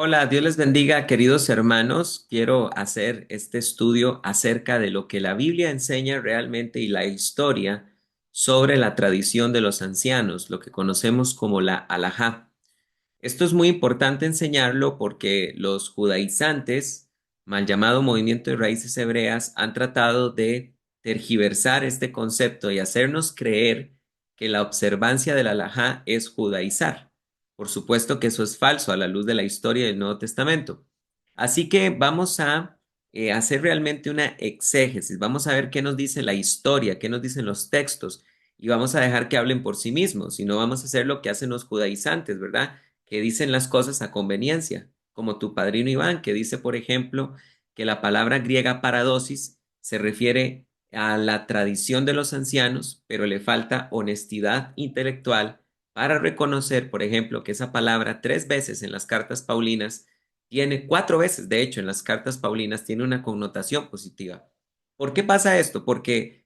Hola, Dios les bendiga, queridos hermanos. Quiero hacer este estudio acerca de lo que la Biblia enseña realmente y la historia sobre la tradición de los ancianos, lo que conocemos como la halajá. Esto es muy importante enseñarlo porque los judaizantes, mal llamado movimiento de raíces hebreas, han tratado de tergiversar este concepto y hacernos creer que la observancia del halajá es judaizar. Por supuesto que eso es falso a la luz de la historia del Nuevo Testamento. Así que vamos a hacer realmente una exégesis, vamos a ver qué nos dice la historia, qué nos dicen los textos y vamos a dejar que hablen por sí mismos, y no vamos a hacer lo que hacen los judaizantes, ¿verdad? Que dicen las cosas a conveniencia, como tu padrino Iván, que dice, por ejemplo, que la palabra griega paradosis se refiere a la tradición de los ancianos, pero le falta honestidad intelectual para reconocer, por ejemplo, que esa palabra tres veces en las cartas paulinas tiene, cuatro veces, de hecho, en las cartas paulinas tiene una connotación positiva. ¿Por qué pasa esto? Porque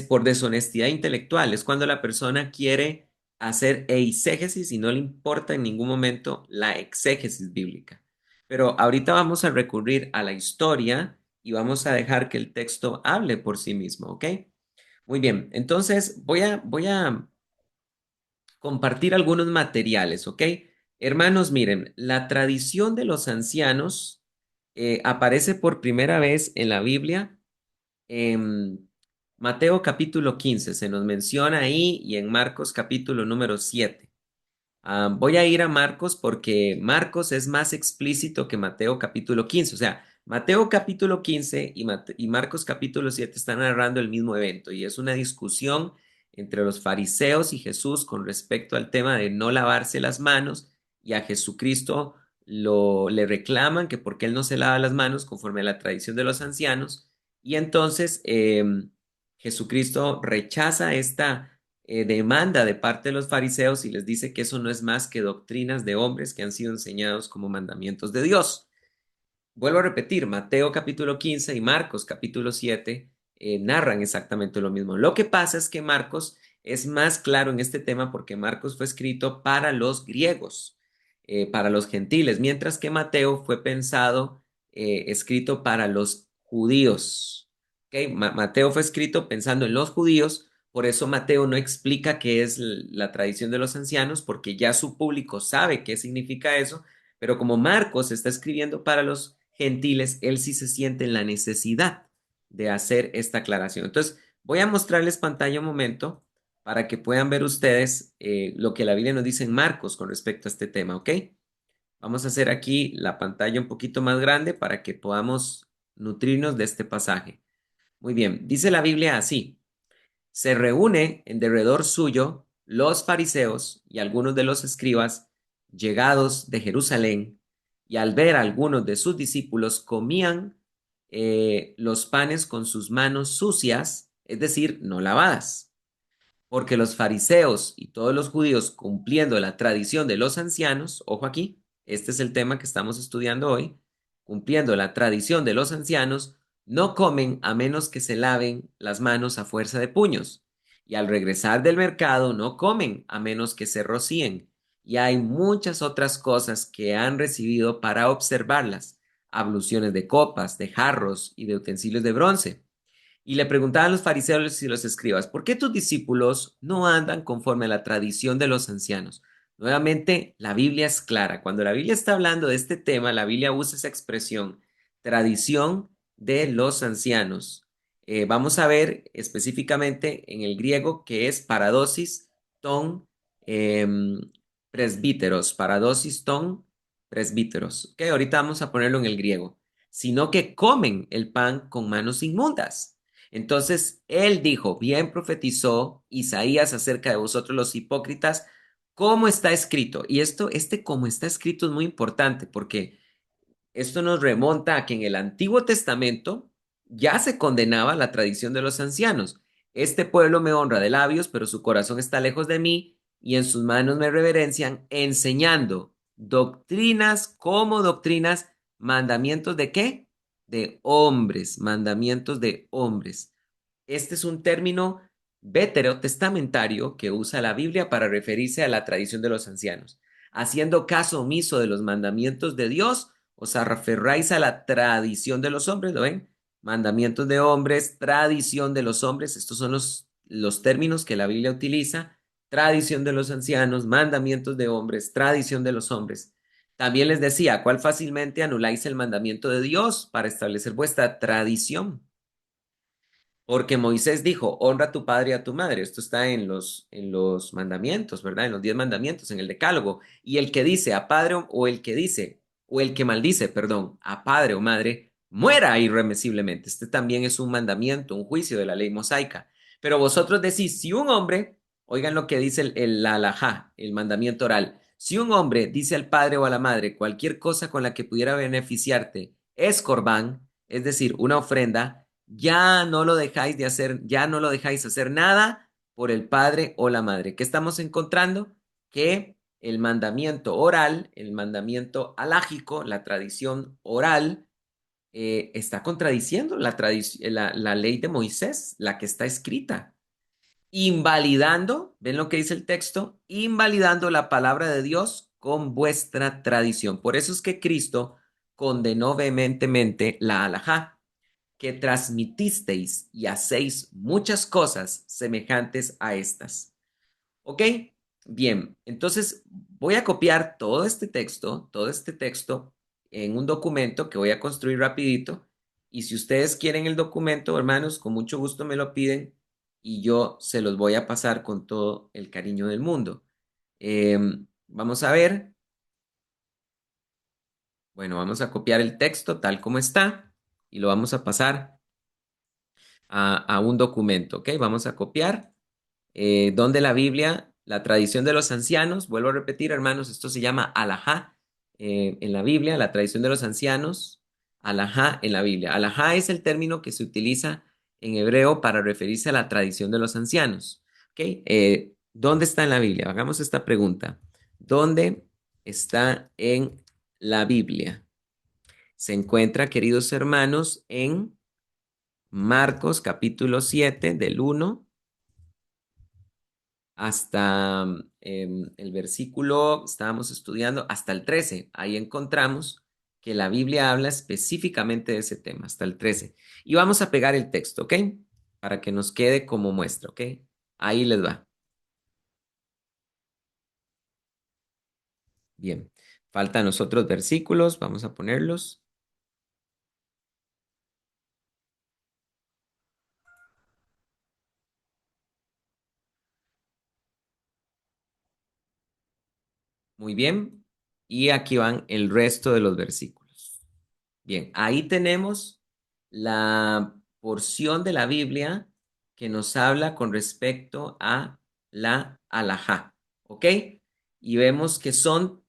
por deshonestidad intelectual es cuando la persona quiere hacer eisegesis y no le importa en ningún momento la exégesis bíblica. Pero ahorita vamos a recurrir a la historia y vamos a dejar que el texto hable por sí mismo, ¿ok? Muy bien, entonces voy a compartir algunos materiales, ¿ok? Hermanos, miren, la tradición de los ancianos aparece por primera vez en la Biblia en Mateo capítulo 15, se nos menciona ahí, y en Marcos capítulo número 7. Voy a ir a Marcos porque Marcos es más explícito que Mateo capítulo 15. O sea, Mateo capítulo 15 y Marcos capítulo 7 están narrando el mismo evento y es una discusión entre los fariseos y Jesús con respecto al tema de no lavarse las manos, y a Jesucristo le reclaman que porque él no se lava las manos conforme a la tradición de los ancianos, y entonces Jesucristo rechaza esta demanda de parte de los fariseos y les dice que eso no es más que doctrinas de hombres que han sido enseñados como mandamientos de Dios. Vuelvo a repetir, Mateo capítulo 15 y Marcos capítulo 7 narran exactamente lo mismo. Lo que pasa es que Marcos es más claro en este tema porque Marcos fue escrito para los griegos, para los gentiles, mientras que Mateo fue pensado, escrito para los judíos. ¿Okay? Mateo fue escrito pensando en los judíos, por eso Mateo no explica qué es la tradición de los ancianos, porque ya su público sabe qué significa eso, pero como Marcos está escribiendo para los gentiles, él sí se siente en la necesidad de hacer esta aclaración. Entonces, voy a mostrarles pantalla un momento para que puedan ver ustedes lo que la Biblia nos dice en Marcos con respecto a este tema, ¿ok? Vamos a hacer aquí la pantalla un poquito más grande para que podamos nutrirnos de este pasaje. Muy bien, dice la Biblia así: se reúne en derredor suyo los fariseos y algunos de los escribas llegados de Jerusalén, y al ver a algunos de sus discípulos comían los panes con sus manos sucias, es decir, no lavadas. Porque los fariseos y todos los judíos, cumpliendo la tradición de los ancianos, ojo aquí, este es el tema que estamos estudiando hoy, cumpliendo la tradición de los ancianos, no comen a menos que se laven las manos a fuerza de puños. Y al regresar del mercado no comen a menos que se rocíen. Y hay muchas otras cosas que han recibido para observarlas: abluciones de copas, de jarros y de utensilios de bronce. Y le preguntaban los fariseos y los escribas: ¿por qué tus discípulos no andan conforme a la tradición de los ancianos? Nuevamente, la Biblia es clara. Cuando la Biblia está hablando de este tema, la Biblia usa esa expresión, tradición de los ancianos. Vamos a ver específicamente en el griego que es paradosis ton presbíteros, paradosis ton presbíteros. Ok, ahorita vamos a ponerlo en el griego. Sino que comen el pan con manos inmundas. Entonces él dijo: bien profetizó Isaías acerca de vosotros los hipócritas, como está escrito. Y como está escrito es muy importante porque esto nos remonta a que en el Antiguo Testamento ya se condenaba la tradición de los ancianos. Este pueblo me honra de labios, pero su corazón está lejos de mí, y en sus manos me reverencian, enseñando doctrinas como doctrinas, mandamientos de qué? De hombres, mandamientos de hombres. Este es un término veterotestamentario que usa la Biblia para referirse a la tradición de los ancianos. haciendo caso omiso de los mandamientos de Dios, os aferráis a la tradición de los hombres, ¿lo ven? Mandamientos de hombres, tradición de los hombres, estos son los términos que la Biblia utiliza, tradición de los ancianos, mandamientos de hombres, tradición de los hombres. También les decía, ¿cuál fácilmente anuláis el mandamiento de Dios para establecer vuestra tradición? Porque Moisés dijo, honra a tu padre y a tu madre. Esto está en los mandamientos, ¿verdad? En los 10 mandamientos, en el decálogo. Y el que dice a padre o el que dice, o el que maldice, perdón, a padre o madre, muera irremisiblemente. Este también es un mandamiento, un juicio de la ley mosaica. Pero vosotros decís, si un hombre, oigan lo que dice la halajá, el mandamiento oral, si un hombre dice al padre o a la madre cualquier cosa con la que pudiera beneficiarte es corbán, es decir, una ofrenda, ya no lo dejáis de hacer, ya no lo dejáis hacer nada por el padre o la madre. ¿Qué estamos encontrando? Que el mandamiento oral, el mandamiento alágico, la tradición oral, está contradiciendo la ley de Moisés, la que está escrita, invalidando, ¿ven lo que dice el texto? Invalidando la palabra de Dios con vuestra tradición. Por eso es que Cristo condenó vehementemente la halajá, que transmitisteis y hacéis muchas cosas semejantes a estas. ¿Ok? Bien, entonces voy a copiar todo este texto en un documento que voy a construir rapidito. Y si ustedes quieren el documento, hermanos, con mucho gusto me lo piden y yo se los voy a pasar con todo el cariño del mundo. Vamos a ver. Bueno, vamos a copiar el texto tal como está y lo vamos a pasar a un documento, ¿ok? Vamos a copiar donde la Biblia, la tradición de los ancianos, vuelvo a repetir, hermanos, esto se llama alajá en la Biblia, la tradición de los ancianos, alajá en la Biblia. Alajá es el término que se utiliza en hebreo para referirse a la tradición de los ancianos, ¿ok? ¿Dónde está en la Biblia? Hagamos esta pregunta. ¿Dónde está en la Biblia? Se encuentra, queridos hermanos, en Marcos capítulo 7 del 1 hasta el versículo, estábamos estudiando, hasta el 13. Ahí encontramos que la Biblia habla específicamente de ese tema, hasta el 13. Y vamos a pegar el texto, ¿ok? Para que nos quede como muestra, ¿ok? Ahí les va. Bien. Faltan los otros versículos, vamos a ponerlos. Muy bien. Y aquí van el resto de los versículos. Bien, ahí tenemos la porción de la Biblia que nos habla con respecto a la alajá, ¿ok? Y vemos que son,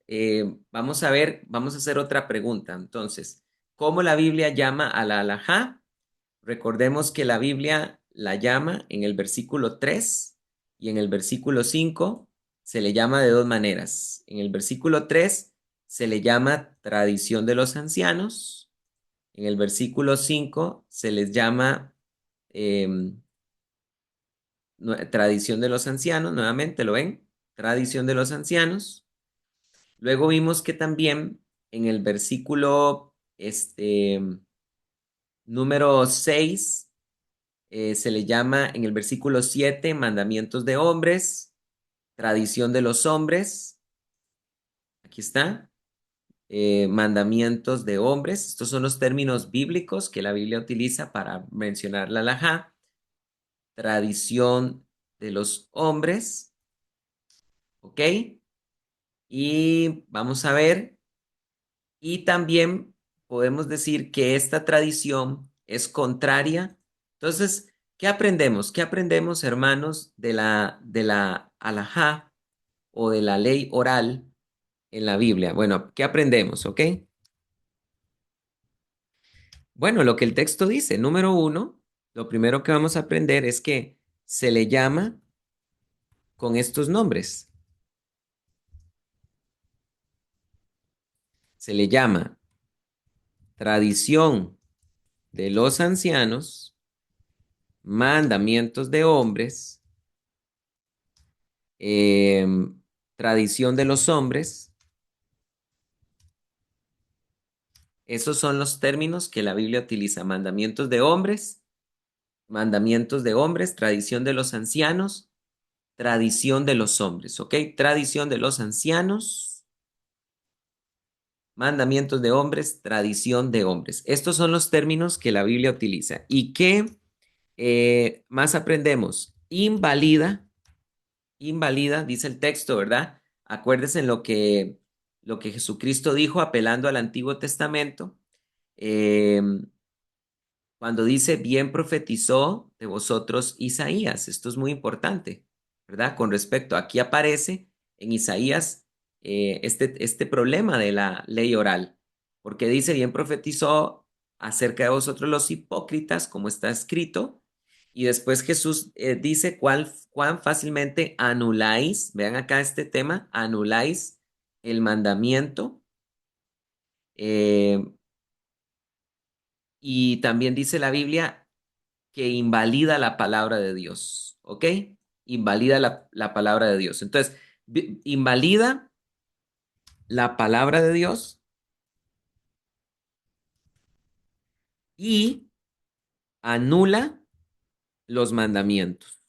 vamos a ver, vamos a hacer otra pregunta. Entonces, ¿cómo la Biblia llama a la alajá? Recordemos que la Biblia la llama en el versículo 3 y en el versículo 5 se le llama de dos maneras. En el versículo 3 se le llama tradición de los ancianos. En el versículo 5 se les llama tradición de los ancianos, nuevamente, ¿lo ven? Tradición de los ancianos. Luego vimos que también en el versículo número 6 se le llama en el versículo 7 mandamientos de hombres, tradición de los hombres. Aquí está. Mandamientos de hombres. Estos son los términos bíblicos que la Biblia utiliza para mencionar la halajá. Tradición de los hombres, ¿ok? Y vamos a ver, y también podemos decir que esta tradición es contraria. Entonces, ¿qué aprendemos? ¿Qué aprendemos, hermanos, de la halajá o de la ley oral en la Biblia? Bueno, ¿qué aprendemos? ¿Ok? Bueno, lo que el texto dice, número uno, lo primero que vamos a aprender es que se le llama con estos nombres. Se le llama tradición de los ancianos, mandamientos de hombres, tradición de los hombres Esos son los términos que la Biblia utiliza. Mandamientos de hombres, tradición de los ancianos, tradición de los hombres, ¿ok? Tradición de los ancianos, mandamientos de hombres, tradición de hombres. Estos son los términos que la Biblia utiliza. ¿Y qué más aprendemos? Invalida, dice el texto, ¿verdad? Acuérdense en lo que Jesucristo dijo apelando al Antiguo Testamento. Eh, Cuando dice, bien profetizó de vosotros Isaías. Esto es muy importante, ¿verdad? Con respecto, aquí aparece en Isaías este problema de la ley oral, porque dice, bien profetizó acerca de vosotros los hipócritas, como está escrito, y después Jesús dice cuán fácilmente anuláis, vean acá este tema, anuláis el mandamiento. eh, y también dice la Biblia que invalida la palabra de Dios, ¿ok? Invalida la palabra de Dios. Entonces, invalida la palabra de Dios y anula los mandamientos,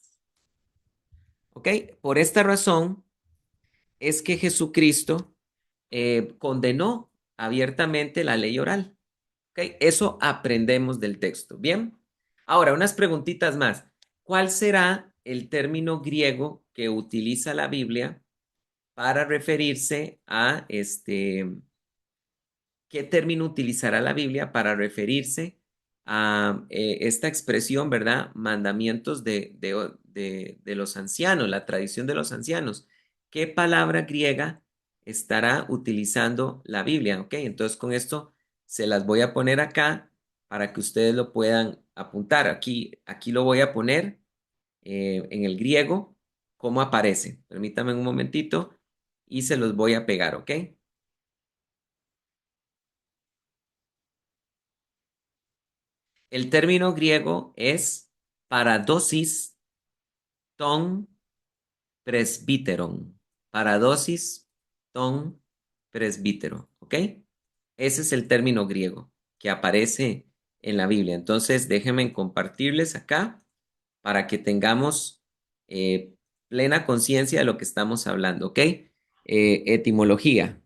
¿ok? Por esta razón es que Jesucristo condenó abiertamente la ley oral, ¿ok? Eso aprendemos del texto, ¿bien? Ahora, unas preguntitas más. ¿Cuál será el término griego que utiliza la Biblia para referirse a qué término utilizará la Biblia para referirse a esta expresión, ¿verdad? Mandamientos de los ancianos, la tradición de los ancianos. ¿Qué palabra griega estará utilizando la Biblia? ¿Ok? Entonces con esto se las voy a poner acá para que ustedes lo puedan apuntar. Aquí lo voy a poner en el griego, cómo aparece. Permítame un momentito y se los voy a pegar, ¿ok? El término griego es paradosis ton presbiteron. Paradosis ton presbítero, ¿ok? Ese es el término griego que aparece en la Biblia. Entonces, déjenme compartirles acá para que tengamos eh, plena conciencia de lo que estamos hablando, ¿ok? Etimología,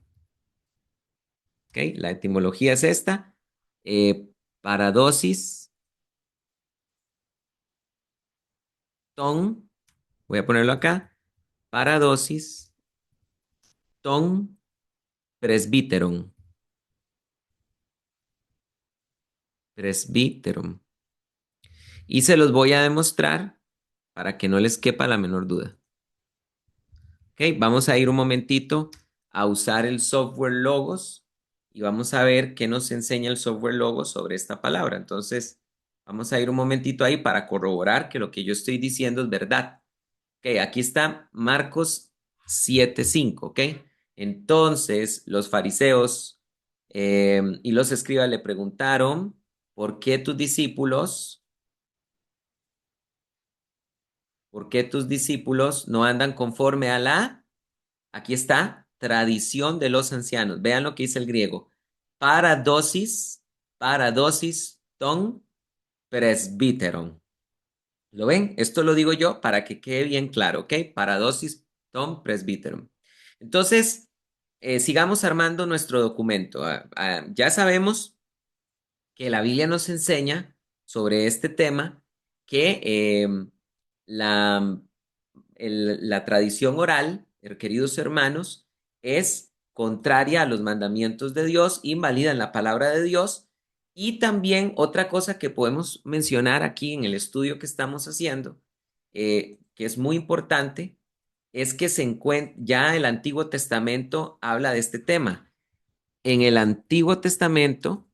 ¿ok? La etimología es esta. Paradosis ton, voy a ponerlo acá. Paradosis ton presbiteron. Presbiteron. Y se los voy a demostrar para que no les quepa la menor duda. Ok, vamos a ir un momentito a usar el software Logos y vamos a ver qué nos enseña el software Logos sobre esta palabra. Entonces, vamos a ir un momentito ahí para corroborar que lo que yo estoy diciendo es verdad. Ok, aquí está Marcos 7:5, ok. Entonces, los fariseos y los escribas le preguntaron, ¿por qué tus discípulos, por qué tus discípulos no andan conforme a aquí está, tradición de los ancianos? Vean lo que dice el griego. Paradosis, paradosis ton presbiteron. ¿Lo ven? Esto lo digo yo para que quede bien claro, ¿ok? Paradosis ton presbiterum. Entonces, sigamos armando nuestro documento. Ya sabemos que la Biblia nos enseña sobre este tema que la, la tradición oral, queridos hermanos, es contraria a los mandamientos de Dios, invalida la palabra de Dios. Y también otra cosa que podemos mencionar aquí en el estudio que estamos haciendo, que es muy importante, es que ya el Antiguo Testamento habla de este tema. En el Antiguo Testamento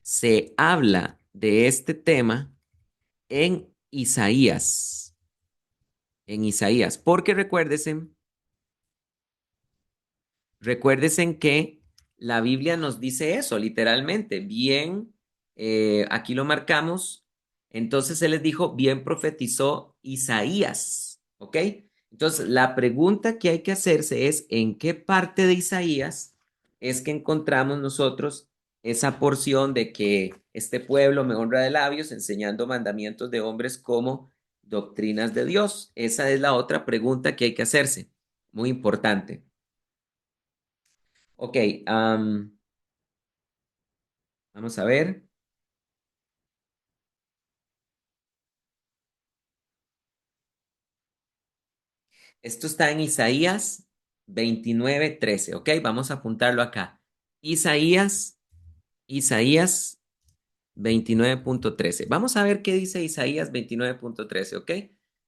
se habla de este tema en Isaías, porque recuérdense que la Biblia nos dice eso, literalmente, bien, aquí lo marcamos, entonces él les dijo, bien profetizó Isaías, ¿ok? Entonces, la pregunta que hay que hacerse es, ¿en qué parte de Isaías es que encontramos nosotros esa porción de que este pueblo me honra de labios, enseñando mandamientos de hombres como doctrinas de Dios. Esa es la otra pregunta que hay que hacerse, muy importante. Ok, vamos a ver. Esto está en Isaías 29:13, ¿ok? Vamos a apuntarlo acá. Isaías, Isaías 29:13. Vamos a ver qué dice Isaías 29:13, ¿ok?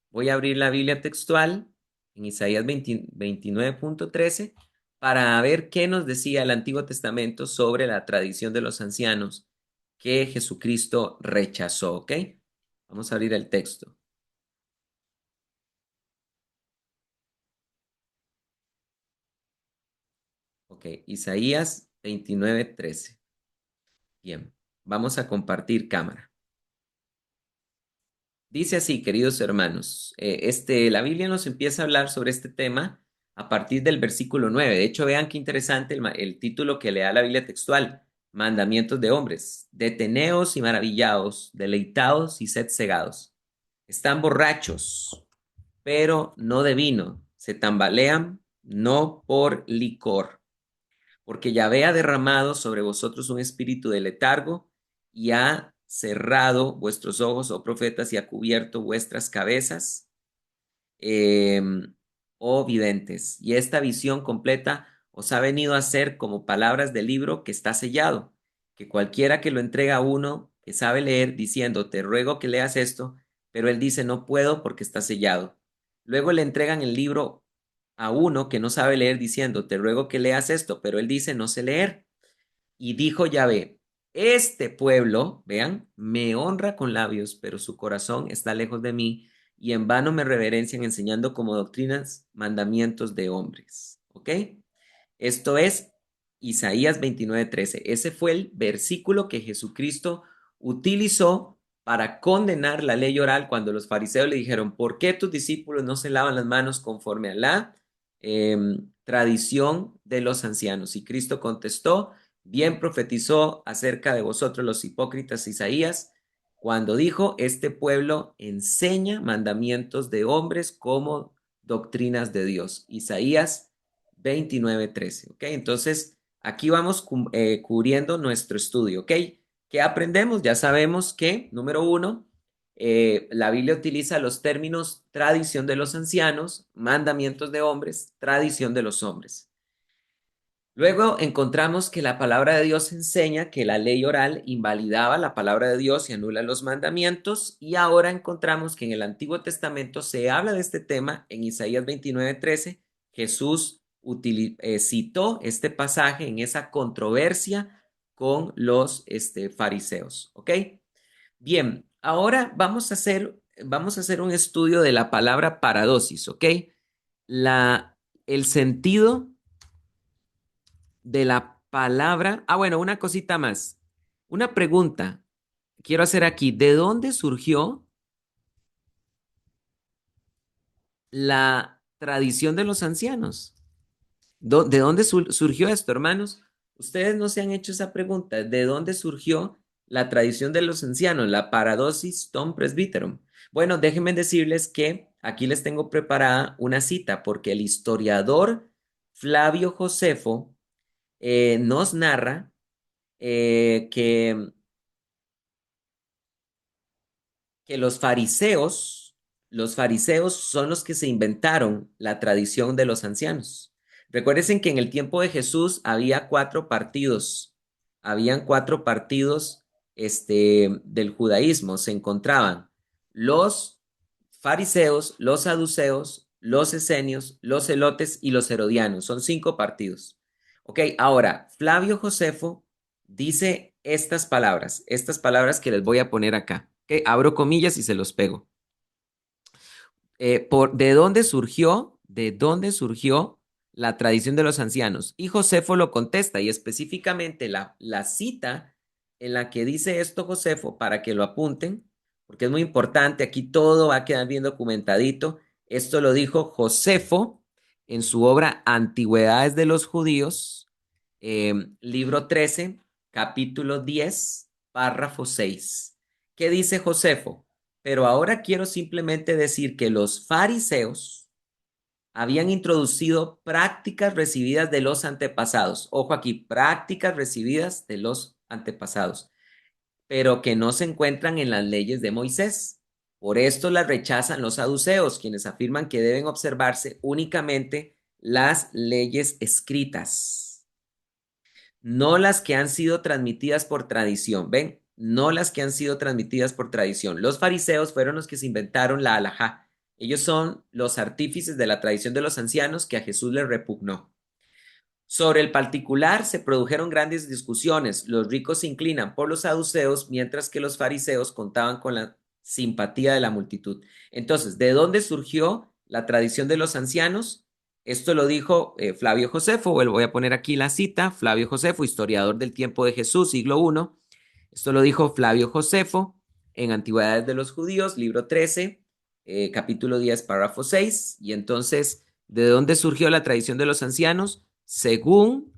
Voy a abrir la Biblia textual en Isaías 29:13 para ver qué nos decía el Antiguo Testamento sobre la tradición de los ancianos que Jesucristo rechazó, ¿ok? Vamos a abrir el texto. Ok, Isaías 29:13. Bien, vamos a compartir cámara. Dice así, queridos hermanos, la Biblia nos empieza a hablar sobre este tema a partir del versículo 9. De hecho, vean qué interesante el título que le da la Biblia textual, Mandamientos de hombres. Deteneos y maravillaos, deleitaos y sed cegados. Están borrachos, pero no de vino. Se tambalean, no por licor, porque Yahvé ha derramado sobre vosotros un espíritu de letargo y ha cerrado vuestros ojos, oh profetas, y ha cubierto vuestras cabezas, eh, oh videntes. Y esta visión completa os ha venido a ser como palabras del libro que está sellado, que cualquiera que lo entrega a uno que sabe leer, diciendo, te ruego que leas esto, pero él dice, no puedo porque está sellado. Luego le entregan el libro a uno que no sabe leer, diciendo, te ruego que leas esto, pero él dice, no sé leer. Y dijo Yahvé, este pueblo, vean, me honra con labios, pero su corazón está lejos de mí, y en vano me reverencian enseñando como doctrinas mandamientos de hombres. ¿Ok? Esto es Isaías 29:13. Ese fue el versículo que Jesucristo utilizó para condenar la ley oral cuando los fariseos le dijeron, ¿por qué tus discípulos no se lavan las manos conforme a la tradición de los ancianos? Y Cristo contestó, bien profetizó acerca de vosotros los hipócritas Isaías, cuando dijo, este pueblo enseña mandamientos de hombres como doctrinas de Dios. Isaías 29:13, ¿ok? Entonces, aquí vamos cubriendo nuestro estudio, ¿ok? ¿Qué aprendemos? Ya sabemos que, número uno, la Biblia utiliza los términos tradición de los ancianos, mandamientos de hombres, tradición de los hombres. Luego encontramos que la palabra de Dios enseña que la ley oral invalidaba la palabra de Dios y anula los mandamientos. Y ahora encontramos que en el Antiguo Testamento se habla de este tema en Isaías 29:13. Jesús citó este pasaje en esa controversia con los fariseos. ¿Ok? Bien, ahora vamos a hacer un estudio de la palabra paradosis. ¿Ok? El sentido de la palabra. Ah, bueno, una cosita más. Una pregunta quiero hacer aquí. ¿De dónde surgió la tradición de los ancianos? ¿De dónde surgió esto, hermanos? Ustedes no se han hecho esa pregunta. ¿De dónde surgió la tradición de los ancianos, la paradosis Tom Presbyterum? Bueno, déjenme decirles que aquí les tengo preparada una cita porque el historiador Flavio Josefo nos narra que los fariseos son los que se inventaron la tradición de los ancianos. Recuerden que en el tiempo de Jesús había habían cuatro partidos del judaísmo. Se encontraban los fariseos, los saduceos, los esenios, los celotes y los herodianos. Son cinco partidos. Ok, ahora, Flavio Josefo dice estas palabras que les voy a poner acá. ¿Ok? Abro comillas y se los pego. ¿De dónde surgió? ¿De dónde surgió la tradición de los ancianos? Y Josefo lo contesta y específicamente la cita en la que dice esto Josefo, para que lo apunten, porque es muy importante, aquí todo va a quedar bien documentadito. Esto lo dijo Josefo en su obra Antigüedades de los Judíos, libro 13, capítulo 10, párrafo 6. ¿Qué dice Josefo? Pero ahora quiero simplemente decir que los fariseos habían introducido prácticas recibidas de los antepasados. Ojo aquí, prácticas recibidas de los antepasados, pero que no se encuentran en las leyes de Moisés. Por esto las rechazan los saduceos, quienes afirman que deben observarse únicamente las leyes escritas, no las que han sido transmitidas por tradición. ¿Ven? No las que han sido transmitidas por tradición. Los fariseos fueron los que se inventaron la halajá. Ellos son los artífices de la tradición de los ancianos que a Jesús le repugnó. Sobre el particular se produjeron grandes discusiones. Los ricos se inclinan por los saduceos, mientras que los fariseos contaban con la simpatía de la multitud. Entonces, ¿de dónde surgió la tradición de los ancianos? Esto lo dijo Flavio Josefo, voy a poner aquí la cita, Flavio Josefo, historiador del tiempo de Jesús, siglo I. Esto lo dijo Flavio Josefo en Antigüedades de los Judíos, libro 13, capítulo 10, párrafo 6. Y entonces, ¿de dónde surgió la tradición de los ancianos? Según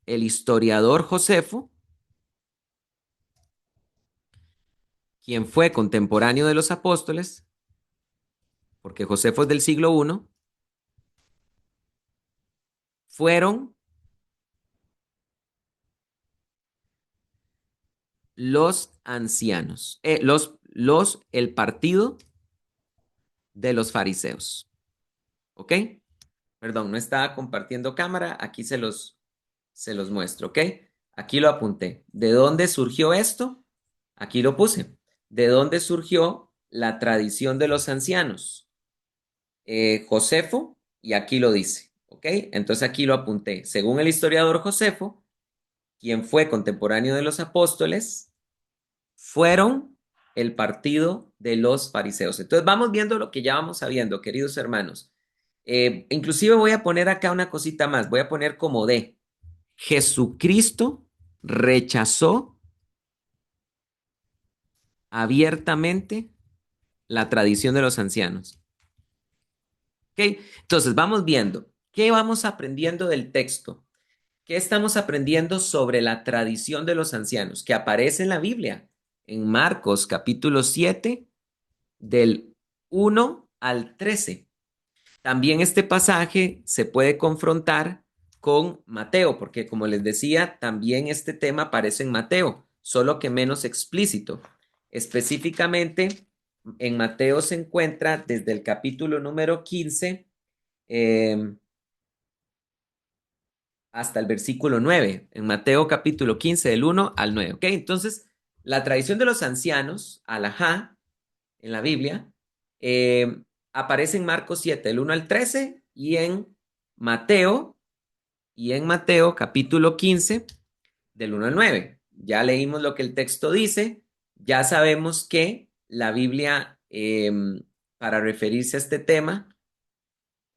el historiador Josefo, quien fue contemporáneo de los apóstoles, porque Josefo es del siglo I, fueron los ancianos, el partido de los fariseos. ¿Ok? Perdón, no estaba compartiendo cámara, aquí se los muestro, ¿ok? Aquí lo apunté. ¿De dónde surgió esto? Aquí lo puse. ¿De dónde surgió la tradición de los ancianos? Josefo, y aquí lo dice, ¿ok? Entonces aquí lo apunté. Según el historiador Josefo, quien fue contemporáneo de los apóstoles, fueron el partido de los fariseos. Entonces vamos viendo lo que ya vamos sabiendo, queridos hermanos. Inclusive voy a poner acá una cosita más, voy a poner como de Jesucristo rechazó abiertamente la tradición de los ancianos. ¿Ok? Entonces vamos viendo, ¿qué vamos aprendiendo del texto? ¿Qué estamos aprendiendo sobre la tradición de los ancianos que aparece en la Biblia? En Marcos capítulo 7, del 1 al 13. También este pasaje se puede confrontar con Mateo, porque como les decía, también este tema aparece en Mateo, solo que menos explícito. Específicamente, en Mateo se encuentra desde el capítulo número 15 hasta el versículo 9, en Mateo capítulo 15 del 1 al 9. ¿Ok? Entonces, la tradición de los ancianos, alajá, en la Biblia, aparece en Marcos 7, del 1 al 13, Mateo, y en Mateo capítulo 15, del 1 al 9. Ya leímos lo que el texto dice, ya sabemos que la Biblia, para referirse a este tema,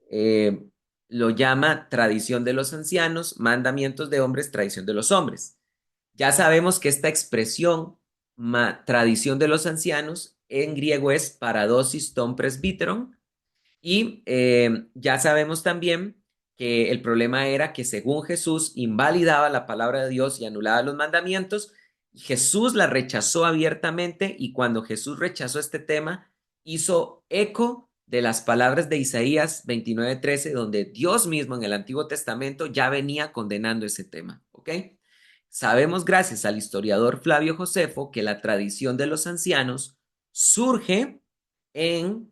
eh, lo llama tradición de los ancianos, mandamientos de hombres, tradición de los hombres. Ya sabemos que esta expresión, tradición de los ancianos, en griego es paradosis ton presbyteron, y ya sabemos también que el problema era que según Jesús invalidaba la palabra de Dios y anulaba los mandamientos. Jesús la rechazó abiertamente, y cuando Jesús rechazó este tema, hizo eco de las palabras de Isaías 29:13, donde Dios mismo en el Antiguo Testamento ya venía condenando ese tema. ¿Ok? Sabemos gracias al historiador Flavio Josefo que la tradición de los ancianos surge en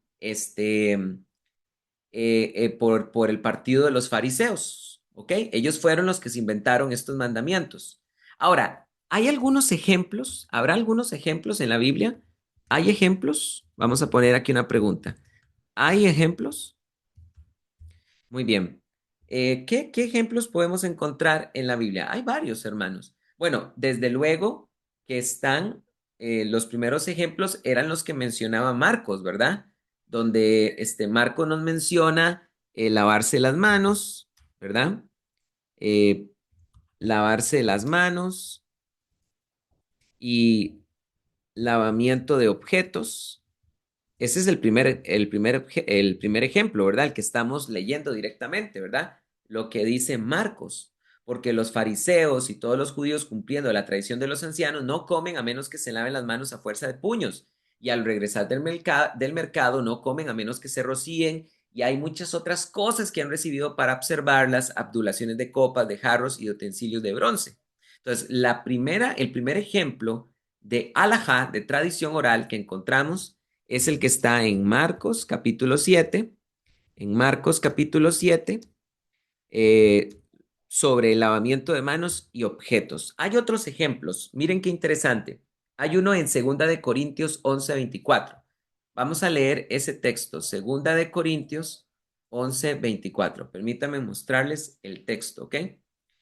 por el partido de los fariseos, ¿ok? Ellos fueron los que se inventaron estos mandamientos. Ahora, ¿hay algunos ejemplos? ¿Habrá algunos ejemplos en la Biblia? ¿Hay ejemplos? Vamos a poner aquí una pregunta. ¿Hay ejemplos? Muy bien. ¿Qué ejemplos podemos encontrar en la Biblia? Hay varios, hermanos. Bueno, desde luego que están, los primeros ejemplos eran los que mencionaba Marcos, ¿verdad? Donde Marcos nos menciona lavarse las manos, ¿verdad? Eh, lavarse las manos y lavamiento de objetos. Ese es el primer ejemplo, ¿verdad? El que estamos leyendo directamente, ¿verdad? Lo que dice Marcos. porque los fariseos y todos los judíos cumpliendo la tradición de los ancianos no comen a menos que se laven las manos a fuerza de puños, y al regresar del mercado no comen a menos que se rocíen, y hay muchas otras cosas que han recibido para observarlas, abdulaciones de copas, de jarros y de utensilios de bronce. Entonces, el primer ejemplo de alajá, de tradición oral que encontramos, es el que está en Marcos capítulo 7, en Marcos capítulo 7, eh, sobre el lavamiento de manos y objetos. Hay otros ejemplos. Miren qué interesante. Hay uno en Segunda de Corintios 11:24. Vamos a leer ese texto, Segunda de Corintios 11:24. Permítanme mostrarles el texto, ¿ok?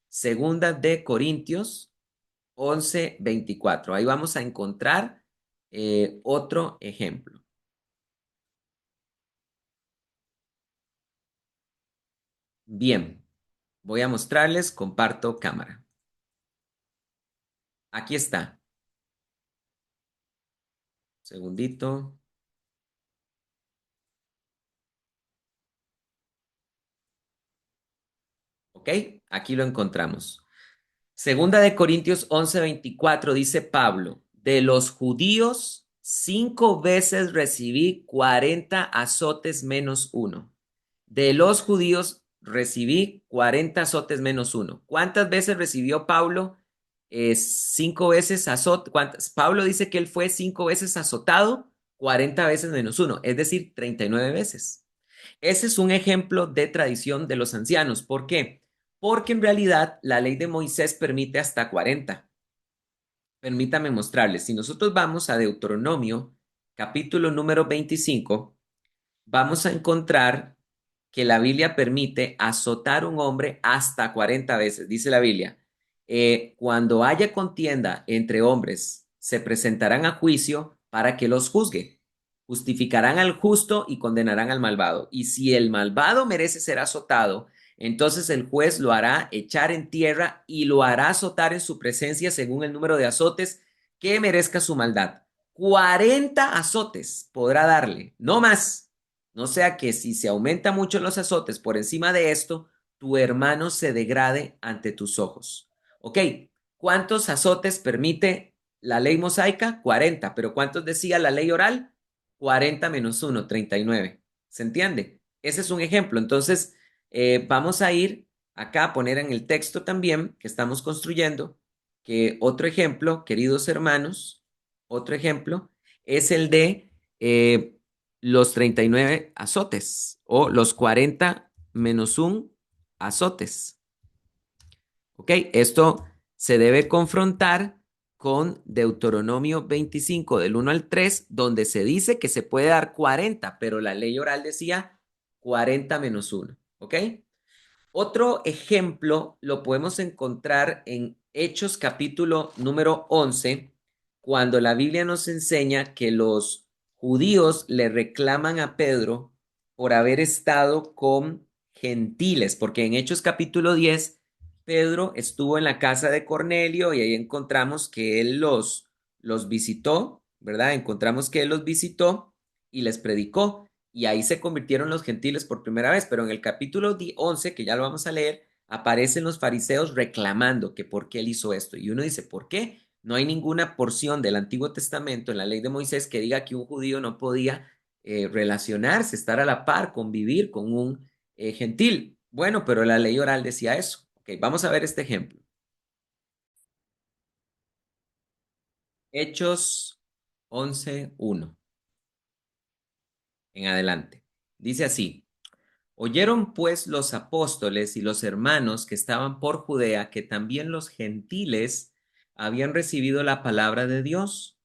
Segunda de Corintios 11:24. Ahí vamos a encontrar otro ejemplo. Bien, voy a mostrarles, comparto cámara. Aquí está. Segundito. ¿Ok? Aquí lo encontramos. Segunda de Corintios 11:24 dice Pablo, de los judíos 5 veces recibí 40 azotes menos uno. De los judíos recibí 40 azotes menos uno. ¿Cuántas veces recibió Pablo? 5 veces azot. ¿Cuántas? Pablo dice que él fue 5 veces azotado, 40 veces menos uno, es decir, 39 veces. Ese es un ejemplo de tradición de los ancianos. ¿Por qué? Porque en realidad la ley de Moisés permite hasta 40. Permítame mostrarles. Si nosotros vamos a Deuteronomio, capítulo número 25, vamos a encontrar que la Biblia permite azotar a un hombre hasta 40 veces. Dice la Biblia, cuando haya contienda entre hombres, se presentarán a juicio para que los juzgue. Justificarán al justo y condenarán al malvado. Y si el malvado merece ser azotado, entonces el juez lo hará echar en tierra y lo hará azotar en su presencia según el número de azotes que merezca su maldad. 40 azotes podrá darle, no más. No sea que si se aumenta mucho los azotes por encima de esto, tu hermano se degrade ante tus ojos. Ok, ¿cuántos azotes permite la ley mosaica? 40, pero ¿cuántos decía la ley oral? 40 menos 1, 39. ¿Se entiende? Ese es un ejemplo. Entonces, vamos a ir acá a poner en el texto también que estamos construyendo que otro ejemplo, queridos hermanos, otro ejemplo es el de los 39 azotes o los 40 menos un azotes. ¿Ok? Esto se debe confrontar con Deuteronomio 25 del 1 al 3, donde se dice que se puede dar 40, pero la ley oral decía 40 menos 1. ¿Ok? Otro ejemplo lo podemos encontrar en Hechos capítulo número 11, cuando la Biblia nos enseña que los judíos le reclaman a Pedro por haber estado con gentiles, porque en Hechos capítulo 10, Pedro estuvo en la casa de Cornelio y ahí encontramos que él los visitó, ¿verdad? Encontramos que él los visitó y les predicó y ahí se convirtieron los gentiles por primera vez, pero en el capítulo 11, que ya lo vamos a leer, aparecen los fariseos reclamando que por qué él hizo esto. Y uno dice, ¿por qué? No hay ninguna porción del Antiguo Testamento en la ley de Moisés que diga que un judío no podía relacionarse, estar a la par, convivir con un gentil. Bueno, pero la ley oral decía eso. Ok, vamos a ver este ejemplo. Hechos 11:1 en adelante. Dice así. Oyeron pues los apóstoles y los hermanos que estaban por Judea que también los gentiles habían recibido la palabra de Dios.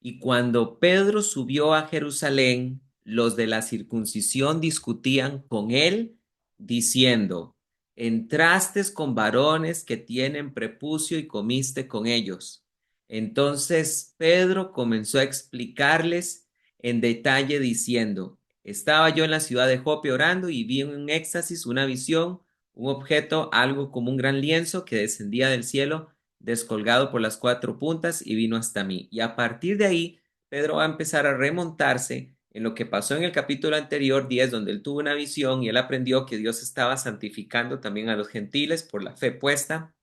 Y cuando Pedro subió a Jerusalén, los de la circuncisión discutían con él, diciendo, entraste con varones que tienen prepucio y comiste con ellos. Entonces Pedro comenzó a explicarles en detalle diciendo, estaba yo en la ciudad de Jope orando y vi en un éxtasis una visión, un objeto, algo como un gran lienzo que descendía del cielo descolgado por las 4 puntas y vino hasta mí. Y a partir de ahí, Pedro va a empezar a remontarse en lo que pasó en el capítulo anterior, 10, donde él tuvo una visión y él aprendió que Dios estaba santificando también a los gentiles por la fe puesta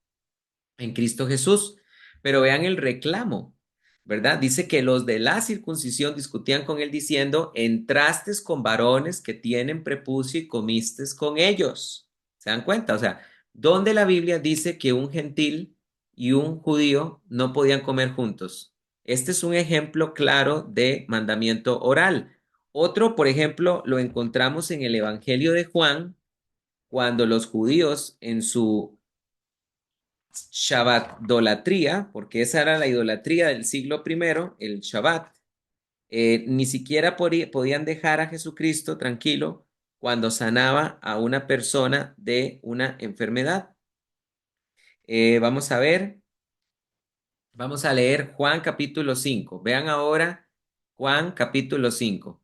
en Cristo Jesús. Pero vean el reclamo, ¿verdad? Dice que los de la circuncisión discutían con él diciendo, entraste con varones que tienen prepucio y comiste con ellos. ¿Se dan cuenta? O sea, ¿dónde la Biblia dice que un gentil y un judío no podían comer juntos? Este es un ejemplo claro de mandamiento oral. Otro, por ejemplo, lo encontramos en el Evangelio de Juan, cuando los judíos en su Shabbat-dolatría, porque esa era la idolatría del siglo primero, el Shabbat, ni siquiera podían dejar a Jesucristo tranquilo cuando sanaba a una persona de una enfermedad. Vamos a ver, vamos a leer Juan capítulo 5. Vean ahora Juan capítulo 5.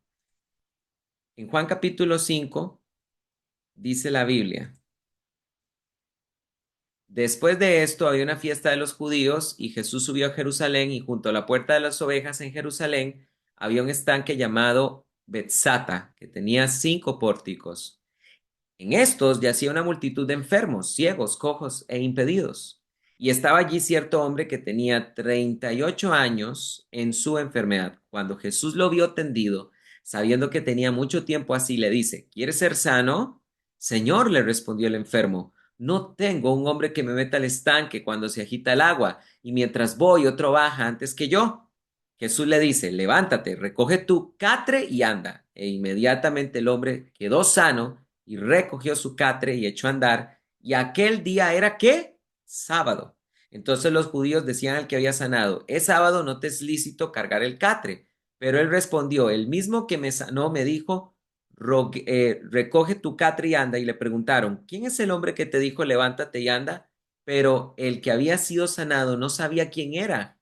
En Juan capítulo 5 dice la Biblia. Después de esto había una fiesta de los judíos y Jesús subió a Jerusalén y junto a la puerta de las ovejas en Jerusalén había un estanque llamado Betzata que tenía 5 pórticos. En estos yacía una multitud de enfermos, ciegos, cojos e impedidos. Y estaba allí cierto hombre que tenía 38 años en su enfermedad. Cuando Jesús lo vio tendido, sabiendo que tenía mucho tiempo así, le dice, ¿quieres ser sano? Señor, le respondió el enfermo, no tengo un hombre que me meta al estanque cuando se agita el agua, y mientras voy otro baja antes que yo. Jesús le dice, levántate, recoge tu catre y anda. E inmediatamente el hombre quedó sano y recogió su catre y echó a andar. Y aquel día era ¿qué? Sábado. Entonces los judíos decían al que había sanado, es sábado, no te es lícito cargar el catre. Pero él respondió, el mismo que me sanó me dijo, recoge tu catre y anda. Y le preguntaron, ¿quién es el hombre que te dijo, levántate y anda? Pero el que había sido sanado no sabía quién era,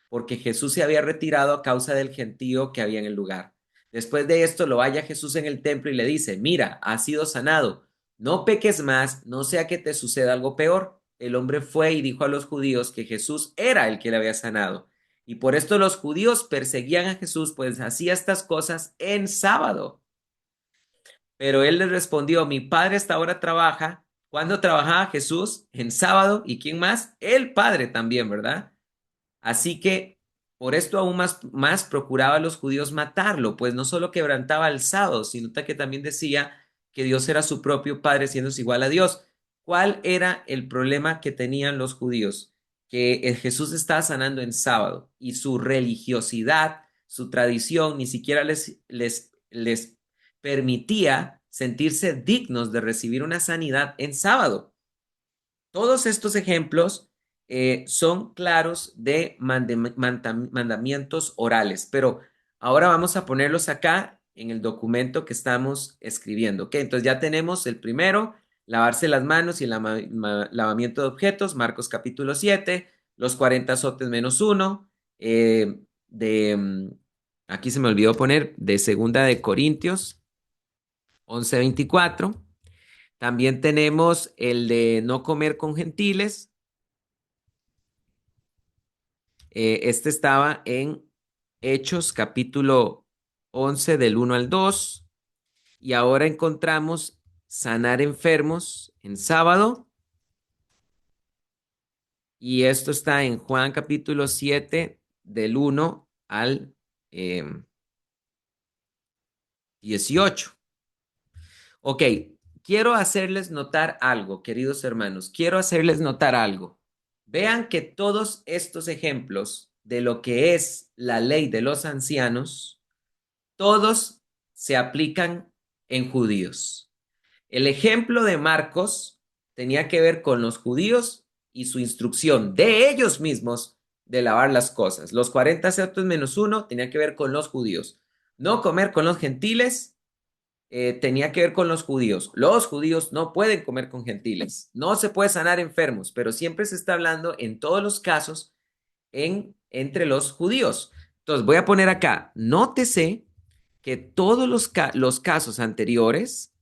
porque Jesús se había retirado a causa del gentío que había en el lugar. Después de esto lo halla Jesús en el templo y le dice, mira, has sido sanado, no peques más, no sea que te suceda algo peor. El hombre fue y dijo a los judíos que Jesús era el que le había sanado. Y por esto los judíos perseguían a Jesús, pues hacía estas cosas en sábado. Pero él les respondió, mi padre hasta ahora trabaja. ¿Cuándo trabajaba Jesús? En sábado. ¿Y quién más? El padre también, ¿verdad? Así que por esto aún más procuraba a los judíos matarlo, pues no solo quebrantaba el sábado, sino que también decía que Dios era su propio Padre, siendo igual a Dios. ¿Cuál era el problema que tenían los judíos? Que Jesús estaba sanando en sábado y su religiosidad, su tradición, ni siquiera les permitía sentirse dignos de recibir una sanidad en sábado. Todos estos ejemplos son claros de mandamientos orales, pero ahora vamos a ponerlos acá en el documento que estamos escribiendo. ¿Ok? Entonces ya tenemos el primero, lavarse las manos y el lavamiento de objetos, Marcos capítulo 7, los 40 azotes menos uno, aquí se me olvidó poner, de segunda de Corintios 11:24. También tenemos el de no comer con gentiles. Este estaba en Hechos capítulo 11 del 1 al 2. Y ahora encontramos sanar enfermos en sábado. Y esto está en Juan capítulo 7 del 1 al 18. Ok, quiero hacerles notar algo, queridos hermanos. Quiero hacerles notar algo. Vean que todos estos ejemplos de lo que es la ley de los ancianos, todos se aplican en judíos. El ejemplo de Marcos tenía que ver con los judíos y su instrucción de ellos mismos de lavar las cosas. Los 40 azotes menos uno tenía que ver con los judíos. No comer con los gentiles tenía que ver con los judíos. Los judíos no pueden comer con gentiles. No se puede sanar enfermos, pero siempre se está hablando en todos los casos entre los judíos. Entonces voy a poner acá, nótese que todos los casos anteriores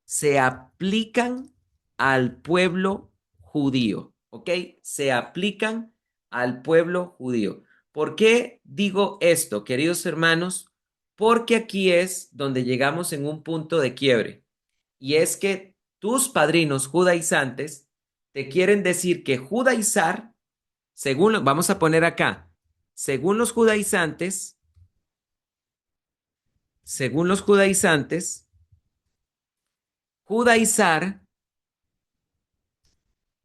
se aplican al pueblo judío, ¿ok? Se aplican al pueblo judío. ¿Por qué digo esto, queridos hermanos? Porque aquí es donde llegamos en un punto de quiebre. Y es que tus padrinos judaizantes te quieren decir que judaizar, vamos a poner acá, según los judaizantes, según los judaizantes, judaizar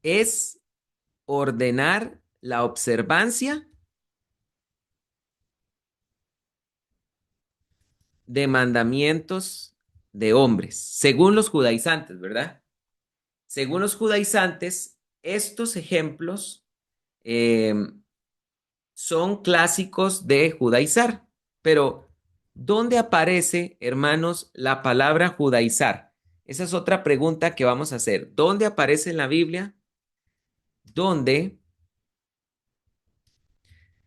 es ordenar la observancia de mandamientos de hombres, según los judaizantes, ¿verdad? Según los judaizantes, estos ejemplos eh, son clásicos de judaizar, pero ¿dónde aparece, hermanos, la palabra judaizar? Esa es otra pregunta que vamos a hacer. ¿Dónde aparece en la Biblia? ¿Dónde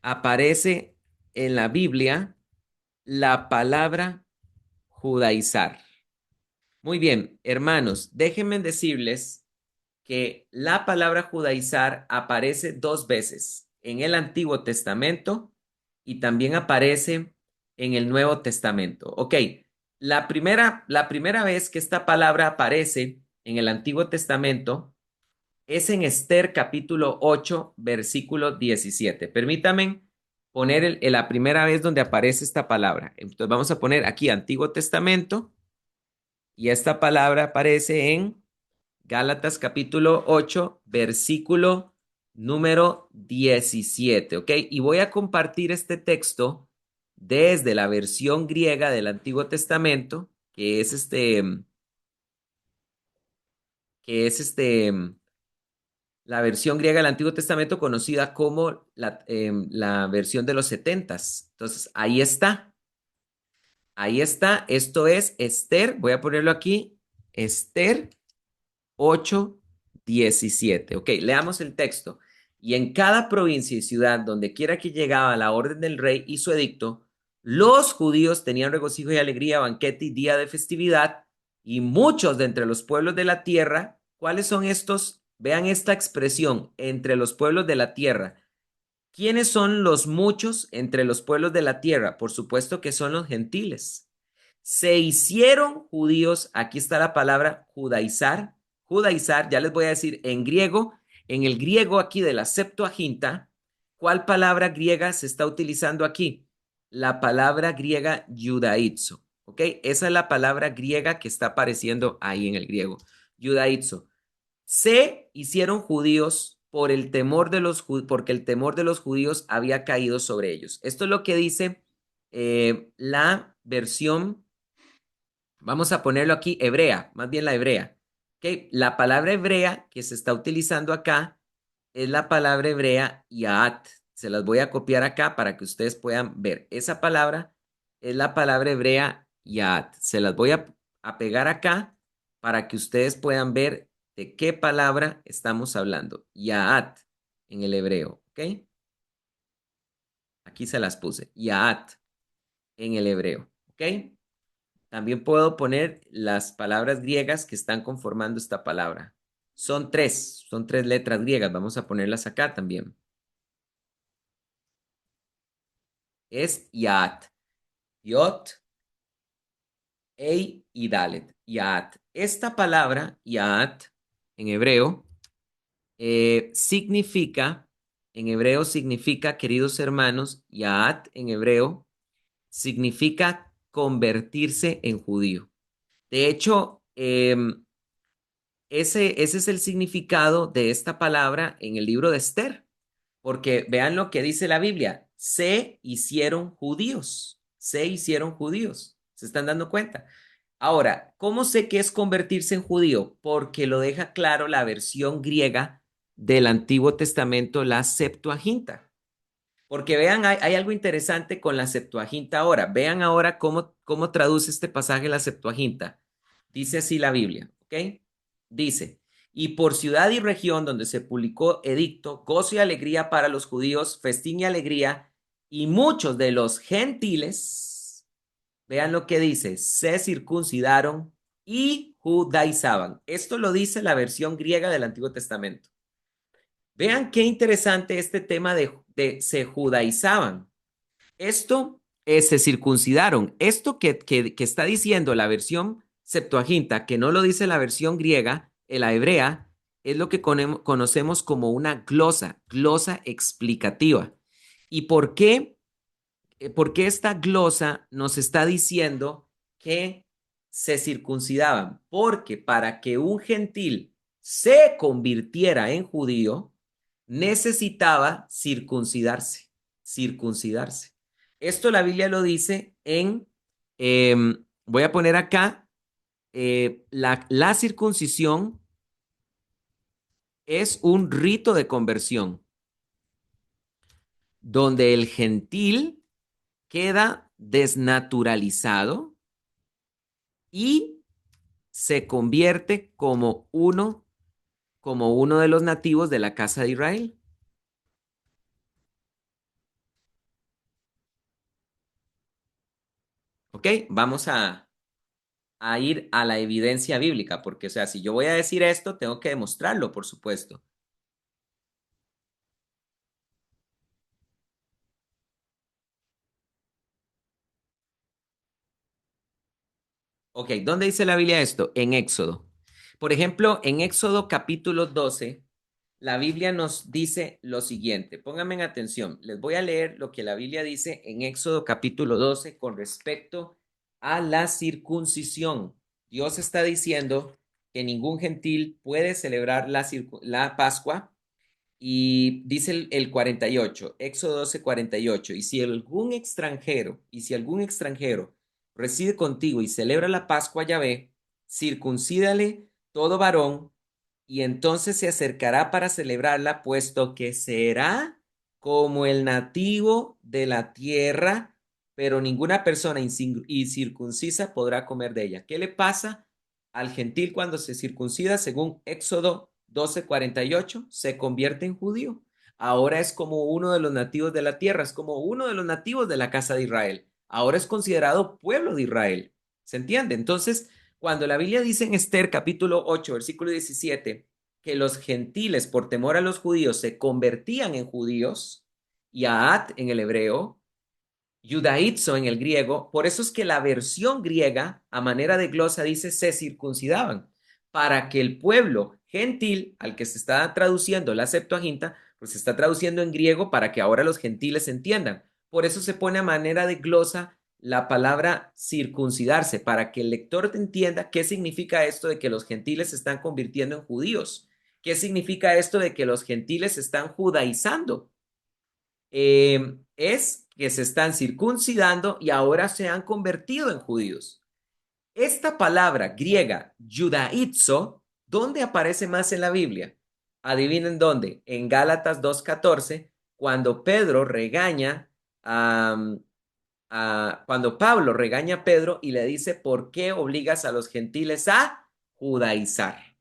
aparece en la Biblia la palabra judaizar? Muy bien, hermanos, déjenme decirles que la palabra judaizar aparece dos veces en el Antiguo Testamento y también aparece en el Nuevo Testamento. Ok, la primera vez que esta palabra aparece en el Antiguo Testamento es en Esther capítulo 8, versículo 17. Permítanme poner la primera vez donde aparece esta palabra. Entonces vamos a poner aquí Antiguo Testamento y esta palabra aparece en Gálatas capítulo 8, versículo número 17, ¿ok? Y voy a compartir este texto desde la versión griega del Antiguo Testamento, que es la versión griega del Antiguo Testamento conocida como la versión de los setentas. Entonces, ahí está, esto es Esther, voy a ponerlo aquí, Esther 8:17. Ok, leamos el texto. Y en cada provincia y ciudad, donde quiera que llegaba la orden del rey y su edicto, los judíos tenían regocijo y alegría, banquete y día de festividad, y muchos de entre los pueblos de la tierra, ¿cuáles son estos? Vean esta expresión, entre los pueblos de la tierra. ¿Quiénes son los muchos entre los pueblos de la tierra? Por supuesto que son los gentiles. Se hicieron judíos, aquí está la palabra judaizar, judaizar, ya les voy a decir en griego, en el griego aquí de la Septuaginta, ¿cuál palabra griega se está utilizando aquí? La palabra griega judaizo, ¿ok? Esa es la palabra griega que está apareciendo ahí en el griego, judaizo. Se hicieron judíos por el temor de porque el temor de los judíos había caído sobre ellos. Esto es lo que dice la versión. Vamos a ponerlo aquí, hebrea, más bien la hebrea. ¿Okay? La palabra hebrea que se está utilizando acá es la palabra hebrea yaat. Se las voy a copiar acá para que ustedes puedan ver. Esa palabra es la palabra hebrea yaat. Se las voy a pegar acá para que ustedes puedan ver de qué palabra estamos hablando. Yaat en el hebreo. ¿Ok? Aquí se las puse. Yaat en el hebreo. ¿Ok? También puedo poner las palabras griegas que están conformando esta palabra. Son tres letras griegas. Vamos a ponerlas acá también. Es Yaat, Yot, Ei y Dalet. Yaat. Esta palabra, Yaat, en hebreo, significa, queridos hermanos, Yaat en hebreo significa convertirse en judío. De hecho, ese es el significado de esta palabra en el libro de Esther, porque vean lo que dice la Biblia, se hicieron judíos, se hicieron judíos, ¿se están dando cuenta? Ahora, ¿cómo sé que es convertirse en judío? Porque lo deja claro la versión griega del Antiguo Testamento, la Septuaginta. Porque vean, hay algo interesante con la Septuaginta ahora. Vean ahora cómo traduce este pasaje la Septuaginta. Dice así la Biblia, ¿ok? Dice, y por ciudad y región donde se publicó edicto, gozo y alegría para los judíos, festín y alegría, y muchos de los gentiles, vean lo que dice, se circuncidaron y judaizaban. Esto lo dice la versión griega del Antiguo Testamento. Vean qué interesante este tema de se judaizaban. Esto se circuncidaron. Esto que está diciendo la versión Septuaginta, que no lo dice la versión griega, la hebrea, es lo que conocemos como una glosa explicativa. ¿Y por qué esta glosa nos está diciendo que se circuncidaban? Porque para que un gentil se convirtiera en judío, necesitaba circuncidarse. Esto la Biblia lo dice voy a poner acá, la circuncisión es un rito de conversión, donde el gentil queda desnaturalizado y se convierte como uno de los nativos de la casa de Israel. ¿Ok? Vamos a ir a la evidencia bíblica, porque, o sea, si yo voy a decir esto, tengo que demostrarlo, por supuesto. Ok, ¿dónde dice la Biblia esto? En Éxodo. Por ejemplo, en Éxodo capítulo 12, la Biblia nos dice lo siguiente. Pónganme en atención. Les voy a leer lo que la Biblia dice en Éxodo capítulo 12 con respecto a la circuncisión. Dios está diciendo que ningún gentil puede celebrar la Pascua y dice el 48, Éxodo 12, 48, y si algún extranjero reside contigo y celebra la Pascua a Yahvé, circuncídale todo varón, y entonces se acercará para celebrarla, puesto que será como el nativo de la tierra, pero ninguna persona incircuncisa podrá comer de ella. ¿Qué le pasa al gentil cuando se circuncida? Según Éxodo 12:48, se convierte en judío. Ahora es como uno de los nativos de la tierra, es como uno de los nativos de la casa de Israel. Ahora es considerado pueblo de Israel. ¿Se entiende? Entonces, cuando la Biblia dice en Esther capítulo 8, versículo 17, que los gentiles por temor a los judíos se convertían en judíos, y Aat en el hebreo, Judaizo en el griego, por eso es que la versión griega, a manera de glosa, dice se circuncidaban, para que el pueblo gentil al que se está traduciendo la Septuaginta, pues se está traduciendo en griego para que ahora los gentiles entiendan. Por eso se pone a manera de glosa la palabra circuncidarse, para que el lector entienda qué significa esto de que los gentiles se están convirtiendo en judíos, qué significa esto de que los gentiles se están judaizando. Es que se están circuncidando y ahora se han convertido en judíos. Esta palabra griega, judaizo, ¿dónde aparece más en la Biblia? Adivinen dónde. En Gálatas 2:14, cuando Pedro regaña cuando Pablo regaña a Pedro y le dice, ¿por qué obligas a los gentiles a judaizar?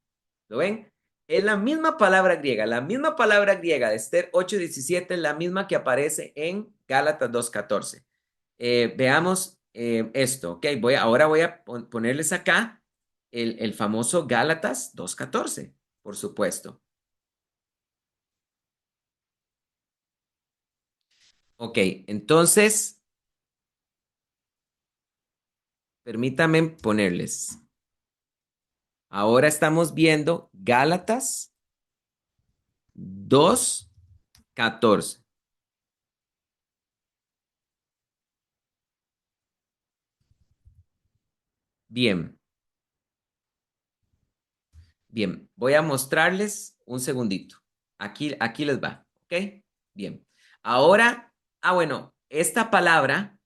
¿Lo ven? Es la misma palabra griega de Esther 8:17 es la misma que aparece en Gálatas 2:14. Veamos esto, ¿ok? Ahora voy a ponerles acá el famoso Gálatas 2:14, por supuesto. Ok, entonces, permítanme ponerles. Ahora estamos viendo Gálatas 2:14. Bien, bien, voy a mostrarles un segundito. Aquí les va, ¿ok? Bien. Ahora, bueno, esta palabra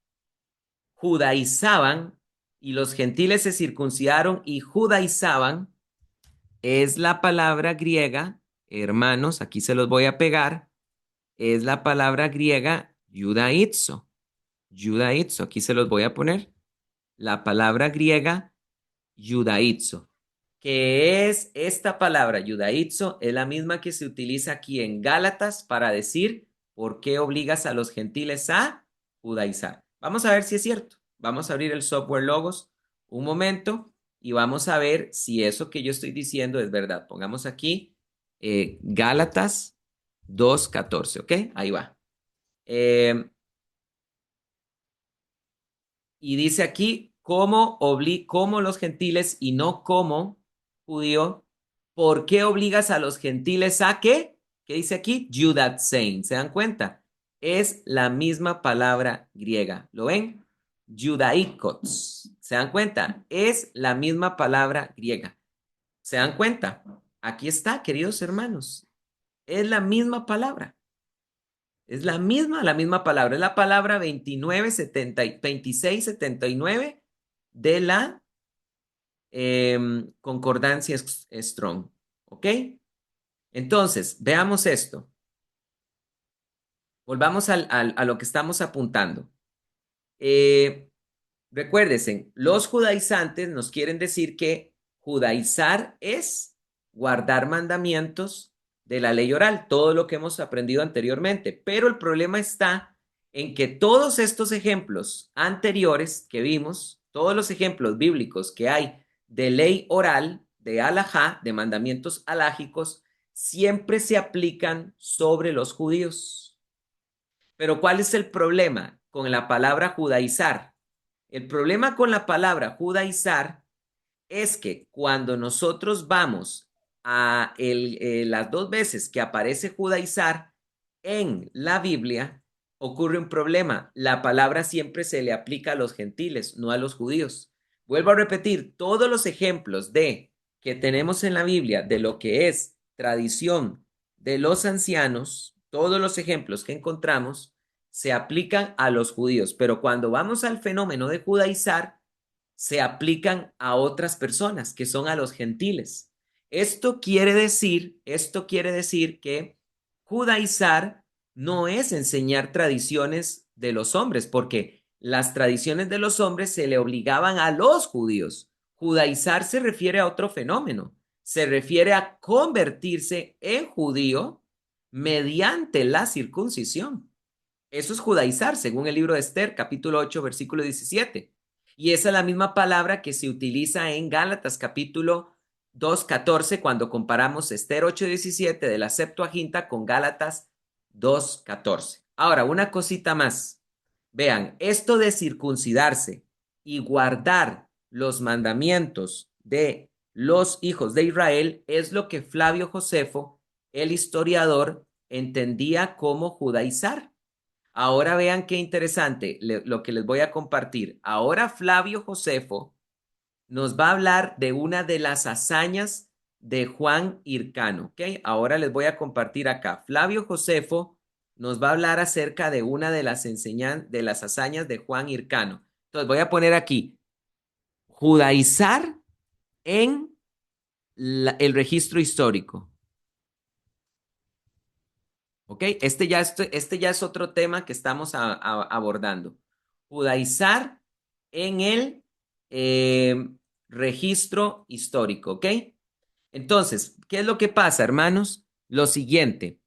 judaizaban y los gentiles se circuncidaron y judaizaban es la palabra griega, hermanos, aquí se los voy a pegar, es la palabra griega judaizo. Judaizo, aquí se los voy a poner. La palabra griega judaizo. ¿Qué es esta palabra? Judaizo es la misma que se utiliza aquí en Gálatas para decir por qué obligas a los gentiles a judaizar. Vamos a ver si es cierto. Vamos a abrir el software Logos un momento y vamos a ver si eso que yo estoy diciendo es verdad. Pongamos aquí Gálatas. 2:14, ¿ok? Ahí va. Eh, y dice aquí, como los gentiles y no como judío, ¿por qué obligas a los gentiles a qué? ¿Qué dice aquí? Judaizeion, ¿se dan cuenta? Es la misma palabra griega, ¿lo ven? Judaikos, ¿se dan cuenta? Es la misma palabra griega, ¿se dan cuenta? Aquí está, queridos hermanos, es la misma palabra. Es la misma palabra. Es la palabra 2679 de la concordancia Strong. ¿Ok? Entonces, veamos esto. Volvamos a lo que estamos apuntando. Eh, Recuérdense, los judaizantes nos quieren decir que judaizar es guardar mandamientos de la ley oral, todo lo que hemos aprendido anteriormente. Pero el problema está en que todos estos ejemplos anteriores que vimos, todos los ejemplos bíblicos que hay de ley oral, de alajá, de mandamientos alágicos, siempre se aplican sobre los judíos. Pero ¿cuál es el problema con la palabra judaizar? El problema con la palabra judaizar es que cuando nosotros vamos a las dos veces que aparece judaizar en la Biblia, ocurre un problema. La palabra siempre se le aplica a los gentiles, no a los judíos. Vuelvo a repetir, todos los ejemplos de que tenemos en la Biblia de lo que es tradición de los ancianos, todos los ejemplos que encontramos se aplican a los judíos, pero cuando vamos al fenómeno de judaizar, se aplican a otras personas, que son a los gentiles. Esto quiere decir que judaizar no es enseñar tradiciones de los hombres, porque las tradiciones de los hombres se le obligaban a los judíos. Judaizar se refiere a otro fenómeno, se refiere a convertirse en judío mediante la circuncisión. Eso es judaizar, según el libro de Esther, capítulo 8, versículo 17. Y esa es la misma palabra que se utiliza en Gálatas, capítulo 2:14, cuando comparamos Esther 8:17 de la Septuaginta con Gálatas 2:14. Ahora, una cosita más. Vean, esto de circuncidarse y guardar los mandamientos de los hijos de Israel es lo que Flavio Josefo, el historiador, entendía como judaizar. Ahora vean qué interesante lo que les voy a compartir. Ahora Flavio Josefo nos va a hablar de una de las hazañas de Juan Hircano, ¿ok? Ahora les voy a compartir acá. Flavio Josefo nos va a hablar acerca de una de las de las hazañas de Juan Hircano. Entonces voy a poner aquí, judaizar en el registro histórico. ¿Ok? Este ya es otro tema que estamos abordando. Judaizar en el registro histórico. ¿Ok? Entonces, ¿qué es lo que pasa, hermanos? Lo siguiente.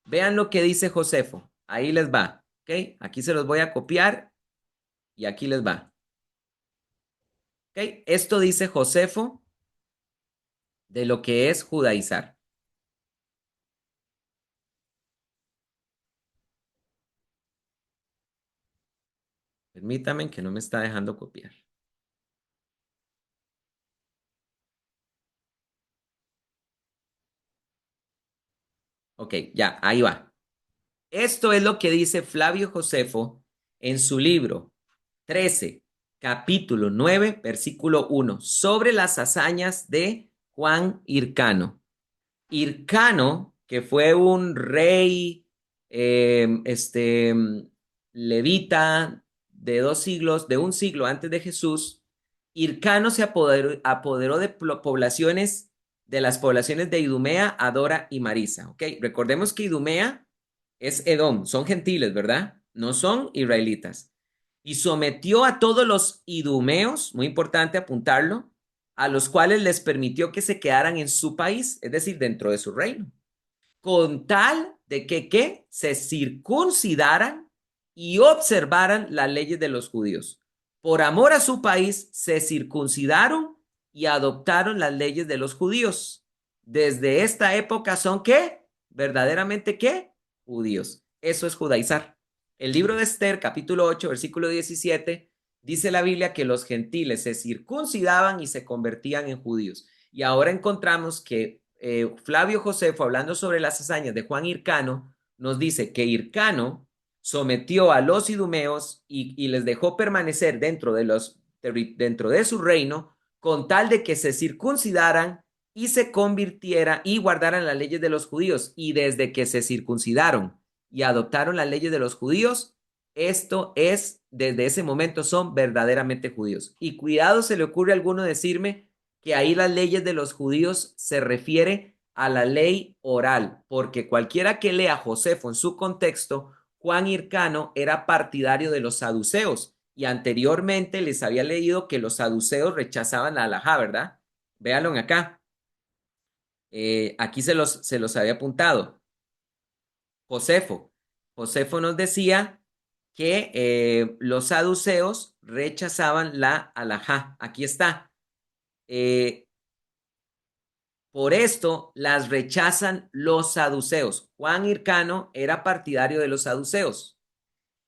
Vean lo que dice Josefo. Ahí les va. ¿Ok? Aquí se los voy a copiar y aquí les va. ¿Ok? Esto dice Josefo de lo que es judaizar. Permítame que no me está dejando copiar. Ok, ya, ahí va. Esto es lo que dice Flavio Josefo en su libro 13, capítulo 9, versículo 1, sobre las hazañas de Juan Hircano. Hircano, que fue un rey levita de 2 siglos, de un siglo antes de Jesús, Hircano se apoderó de poblaciones, de las poblaciones de Idumea, Adora y Marisa. ¿Ok? Recordemos que Idumea es Edom, son gentiles, ¿verdad? No son israelitas. Y sometió a todos los idumeos, muy importante apuntarlo, a los cuales les permitió que se quedaran en su país, es decir, dentro de su reino, con tal de que se circuncidaran y observaran las leyes de los judíos. Por amor a su país, se circuncidaron y adoptaron las leyes de los judíos. Desde esta época son ¿qué? Verdaderamente ¿qué? judíos. Eso es judaizar. El libro de Esther, capítulo 8, versículo 17, dice la Biblia que los gentiles se circuncidaban y se convertían en judíos. Y ahora encontramos que Flavio Josefo, hablando sobre las hazañas de Juan Hircano, nos dice que Hircano sometió a los idumeos y les dejó permanecer dentro de su reino con tal de que se circuncidaran y se convirtiera y guardaran las leyes de los judíos. Y desde que se circuncidaron y adoptaron las leyes de los judíos, esto es, desde ese momento son verdaderamente judíos. Y cuidado, se le ocurre a alguno decirme que ahí las leyes de los judíos se refiere a la ley oral, porque cualquiera que lea Josefo en su contexto, Juan Hircano era partidario de los saduceos y anteriormente les había leído que los saduceos rechazaban la halajá, ¿verdad? Véanlo acá. Aquí se los había apuntado. Josefo. Josefo nos decía que los saduceos rechazaban la halajá. Aquí está. Eh, por esto las rechazan los saduceos. Juan Hircano era partidario de los saduceos.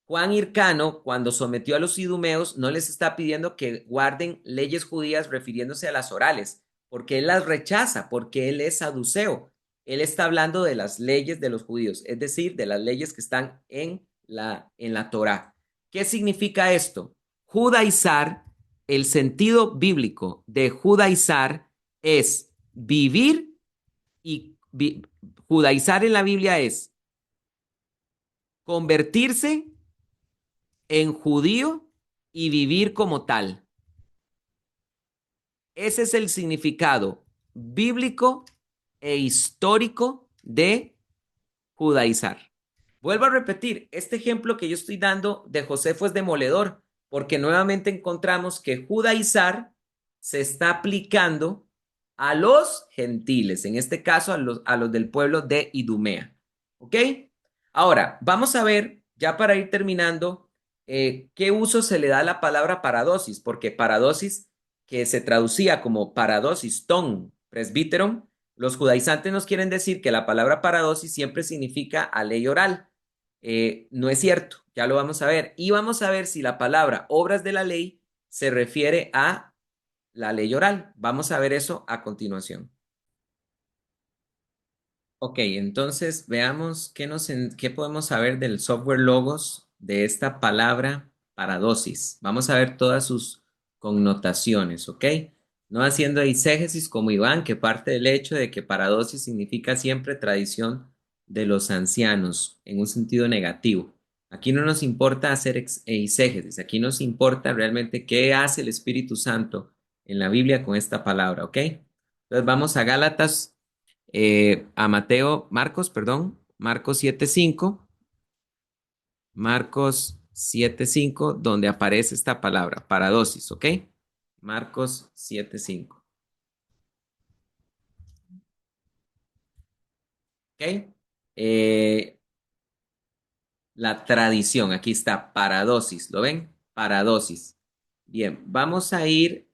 Juan Hircano, cuando sometió a los idumeos, no les está pidiendo que guarden leyes judías refiriéndose a las orales, porque él las rechaza, porque él es saduceo. Él está hablando de las leyes de los judíos, es decir, de las leyes que están en la Torá. ¿Qué significa esto? Judaizar, el sentido bíblico de judaizar es vivir y judaizar en la Biblia es convertirse en judío y vivir como tal. Ese es el significado bíblico e histórico de judaizar. Vuelvo a repetir, este ejemplo que yo estoy dando de Josefo es demoledor, porque nuevamente encontramos que judaizar se está aplicando a los gentiles, en este caso a los del pueblo de Idumea. ¿Ok? Ahora, vamos a ver, ya para ir terminando, qué uso se le da a la palabra paradosis, porque paradosis, que se traducía como paradosis ton presbiteron, los judaizantes nos quieren decir que la palabra paradosis siempre significa a ley oral. No es cierto, ya lo vamos a ver. Y vamos a ver si la palabra obras de la ley se refiere a la ley oral. Vamos a ver eso a continuación. Ok, entonces veamos qué podemos saber del software Logos de esta palabra paradosis. Vamos a ver todas sus connotaciones, ¿ok? No haciendo eisegesis como Iván, que parte del hecho de que paradosis significa siempre tradición de los ancianos en un sentido negativo. Aquí no nos importa hacer eisegesis, aquí nos importa realmente qué hace el Espíritu Santo en la Biblia con esta palabra, ¿ok? Entonces vamos a Gálatas Marcos 7:5, Marcos 7:5, donde aparece esta palabra, paradosis, ¿ok? Marcos 7:5, ¿ok? Eh, la tradición, aquí está, paradosis, ¿lo ven? Paradosis. Bien, vamos a ir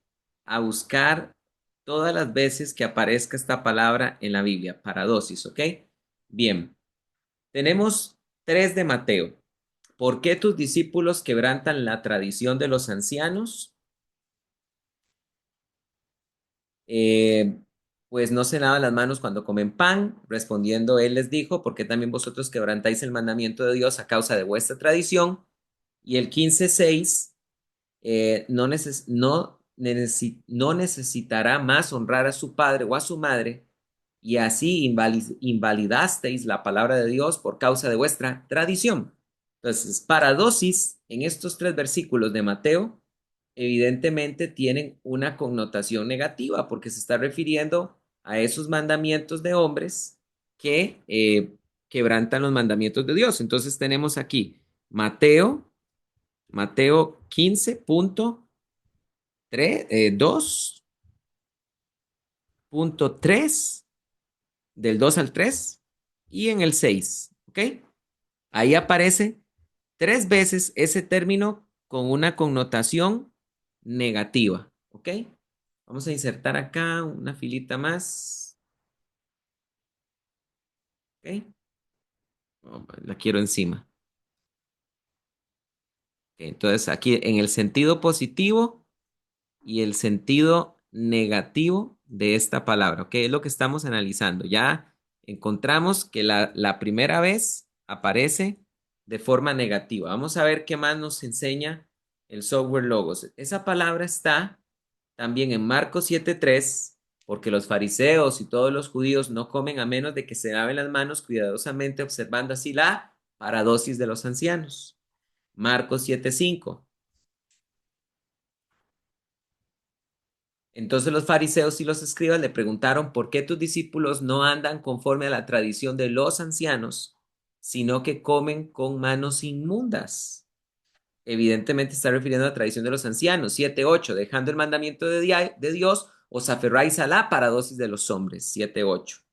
a buscar todas las veces que aparezca esta palabra en la Biblia, paradosis, ¿ok? Bien, tenemos tres de Mateo. ¿Por qué tus discípulos quebrantan la tradición de los ancianos? Eh, pues no se lavan las manos cuando comen pan. Respondiendo, él les dijo, ¿por qué también vosotros quebrantáis el mandamiento de Dios a causa de vuestra tradición? Y el 15:6, no necesitará más honrar a su padre o a su madre, y así invalidasteis la palabra de Dios por causa de vuestra tradición. Entonces, paradosis en estos tres versículos de Mateo evidentemente tienen una connotación negativa porque se está refiriendo a esos mandamientos de hombres que quebrantan los mandamientos de Dios. Entonces tenemos aquí Mateo 2.3, del 2 al 3 y en el 6, ¿ok? Ahí aparece tres veces ese término con una connotación negativa, ¿ok? Vamos a insertar acá una filita más, ¿ok? Oh, la quiero encima. Entonces, aquí en el sentido positivo y el sentido negativo de esta palabra, ¿ok? Es lo que estamos analizando. Ya encontramos que la primera vez aparece de forma negativa. Vamos a ver qué más nos enseña el software Logos. Esa palabra está también en Marcos 7:3, porque los fariseos y todos los judíos no comen a menos de que se laven las manos cuidadosamente, observando así la paradosis de los ancianos. Marcos 7:5. Entonces los fariseos y los escribas le preguntaron, ¿por qué tus discípulos no andan conforme a la tradición de los ancianos, sino que comen con manos inmundas? Evidentemente está refiriendo a la tradición de los ancianos. 7:8, dejando el mandamiento de Dios, os aferráis a la paradosis de los hombres. 7:8.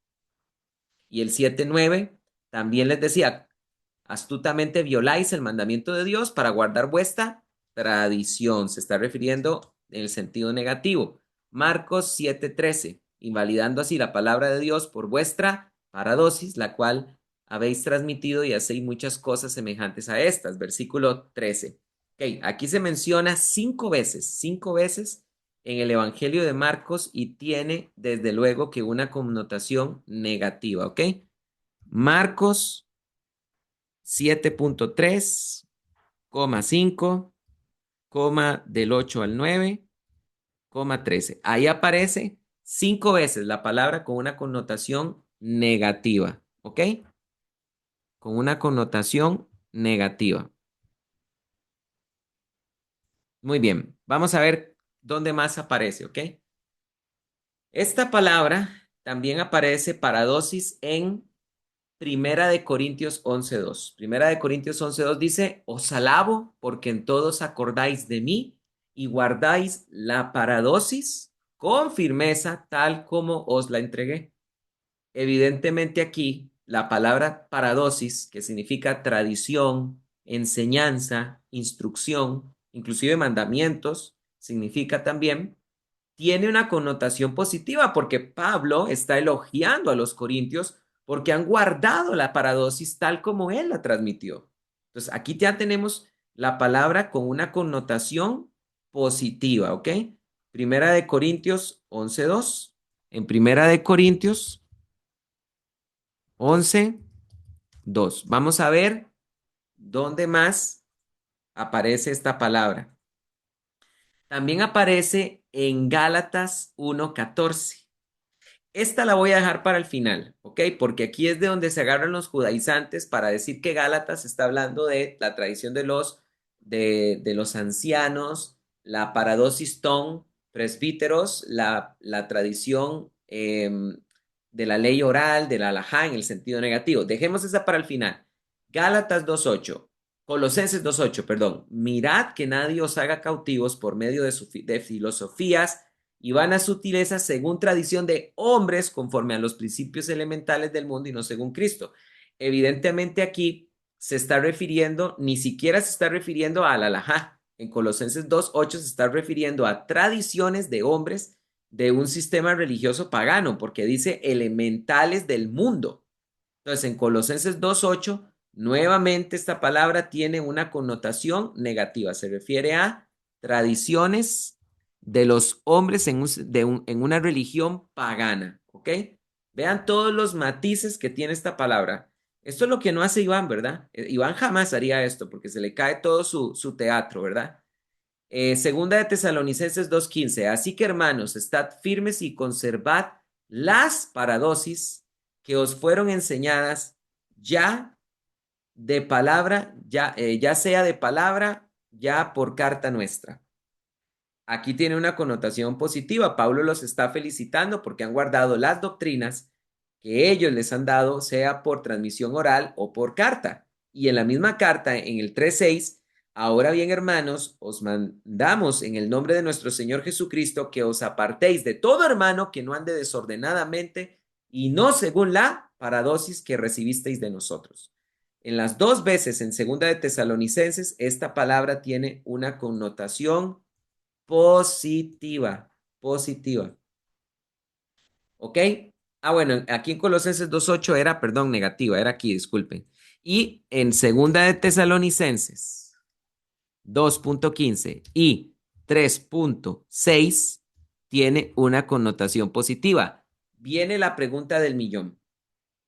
Y el 7:9 también les decía, astutamente violáis el mandamiento de Dios para guardar vuestra tradición. Se está refiriendo en el sentido negativo. Marcos 7:13, invalidando así la palabra de Dios por vuestra paradosis, la cual habéis transmitido y hacéis muchas cosas semejantes a estas. Versículo 13. Ok, aquí se menciona cinco veces en el Evangelio de Marcos y tiene desde luego que una connotación negativa, ¿ok? Marcos 7:3, 5, del 8 al 9, 13. Ahí aparece cinco veces la palabra con una connotación negativa, ¿ok? Con una connotación negativa. Muy bien, vamos a ver dónde más aparece, ¿ok? Esta palabra también aparece para dosis en Primera de Corintios 11:2. Primera de Corintios 11:2 dice, os alabo porque en todos acordáis de mí y guardáis la paradosis con firmeza tal como os la entregué. Evidentemente aquí la palabra paradosis, que significa tradición, enseñanza, instrucción, inclusive mandamientos, significa también tiene una connotación positiva porque Pablo está elogiando a los corintios porque han guardado la paradosis tal como él la transmitió. Entonces, aquí ya tenemos la palabra con una connotación positiva, ¿ok? Primera de Corintios 11:2. En Primera de Corintios 11:2. Vamos a ver dónde más aparece esta palabra. También aparece en Gálatas 1:14. Esta la voy a dejar para el final, ¿ok? Porque aquí es de donde se agarran los judaizantes para decir que Gálatas está hablando de la tradición de los ancianos, la paradosis ton, presbíteros, la tradición de la ley oral, de la halajá en el sentido negativo. Dejemos esa para el final. Gálatas 2:8. Colosenses 2:8, perdón. Mirad que nadie os haga cautivos por medio de filosofías y vanas sutilezas según tradición de hombres conforme a los principios elementales del mundo y no según Cristo. Evidentemente aquí se está refiriendo, ni siquiera se está refiriendo a la halajá. En Colosenses 2:8 se está refiriendo a tradiciones de hombres de un sistema religioso pagano, porque dice elementales del mundo. Entonces, en Colosenses 2:8, nuevamente esta palabra tiene una connotación negativa. Se refiere a tradiciones de los hombres en una religión pagana. ¿Ok? Vean todos los matices que tiene esta palabra. Esto es lo que no hace Iván, ¿verdad? Iván jamás haría esto porque se le cae todo su teatro, ¿verdad? Segunda de Tesalonicenses 2:15. Así que hermanos, estad firmes y conservad las paradosis que os fueron enseñadas ya de palabra, ya sea de palabra, ya por carta nuestra. Aquí tiene una connotación positiva. Pablo los está felicitando porque han guardado las doctrinas que ellos les han dado, sea por transmisión oral o por carta. Y en la misma carta, en el 3:6, ahora bien, hermanos, os mandamos en el nombre de nuestro Señor Jesucristo que os apartéis de todo hermano que no ande desordenadamente y no según la paradosis que recibisteis de nosotros. En las dos veces en segunda de Tesalonicenses, esta palabra tiene una connotación positiva, positiva. ¿Ok? Ah, bueno, aquí en Colosenses 2:8 era, perdón, negativa, era aquí, disculpen. Y en segunda de Tesalonicenses 2.15 y 3.6 tiene una connotación positiva. Viene la pregunta del millón.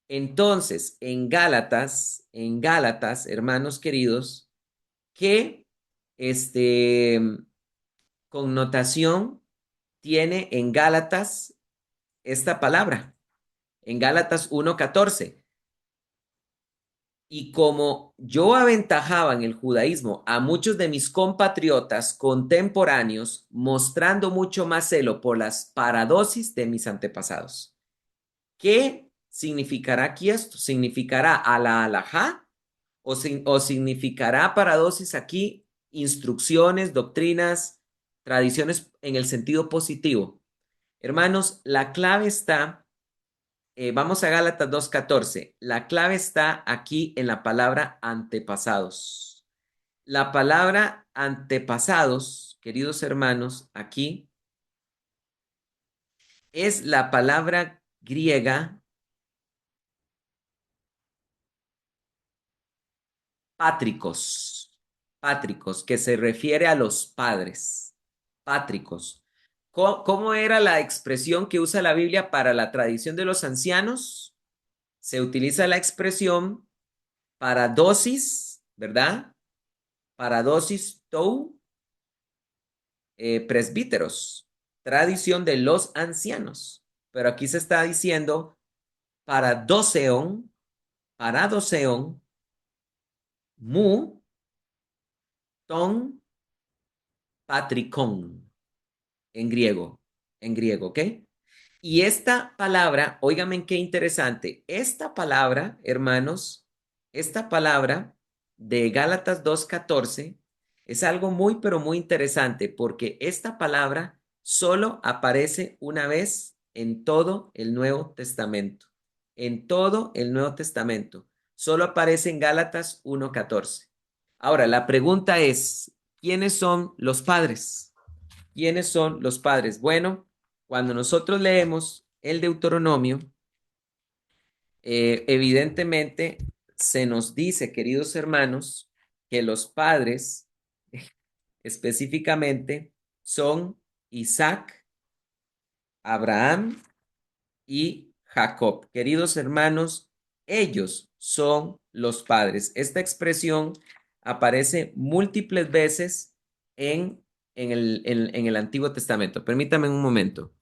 Entonces, en Gálatas, hermanos queridos, ¿qué connotación tiene en Gálatas esta palabra? En Gálatas 1:14. Y como yo aventajaba en el judaísmo a muchos de mis compatriotas contemporáneos, mostrando mucho más celo por las paradosis de mis antepasados. ¿Qué significará aquí esto? ¿Significará a la halajá o significará paradosis aquí instrucciones, doctrinas, tradiciones en el sentido positivo? Hermanos, la clave está, vamos a Gálatas 2:14. La clave está aquí en la palabra antepasados. La palabra antepasados, queridos hermanos, aquí es la palabra griega pátricos, pátricos, que se refiere a los padres, pátricos. ¿Cómo era la expresión que usa la Biblia para la tradición de los ancianos? Se utiliza la expresión para dosis, ¿verdad? Para dosis tou, presbíteros, tradición de los ancianos. Pero aquí se está diciendo para doceón, mu, ton, patricón, en griego, ¿ok? Y esta palabra, óigame qué interesante, esta palabra, hermanos, esta palabra de Gálatas 2:14 es algo muy, pero muy interesante porque esta palabra solo aparece una vez en todo el Nuevo Testamento. En todo el Nuevo Testamento. Solo aparece en Gálatas 1:14. Ahora, la pregunta es, ¿quiénes son los padres? ¿Quiénes son los padres? Bueno, cuando nosotros leemos el Deuteronomio, evidentemente se nos dice, queridos hermanos, que los padres específicamente son Isaac, Abraham y Jacob. Queridos hermanos, ellos son los padres. Esta expresión aparece múltiples veces en el Antiguo Testamento. Permítame un momento.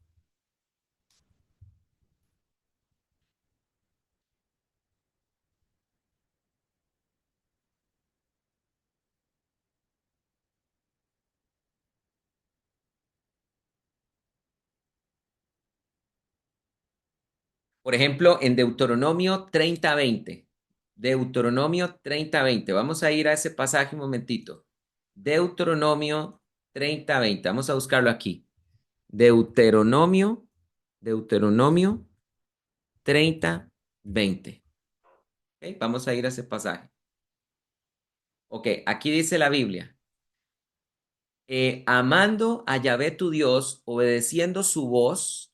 Por ejemplo, en Deuteronomio 30:20. Deuteronomio 30:20. Vamos a ir a ese pasaje un momentito. Deuteronomio 30:20. Vamos a buscarlo aquí. Deuteronomio, Deuteronomio 30:20. ¿Ok? Vamos a ir a ese pasaje. Ok, aquí dice la Biblia. Amando a Yahvé tu Dios, obedeciendo su voz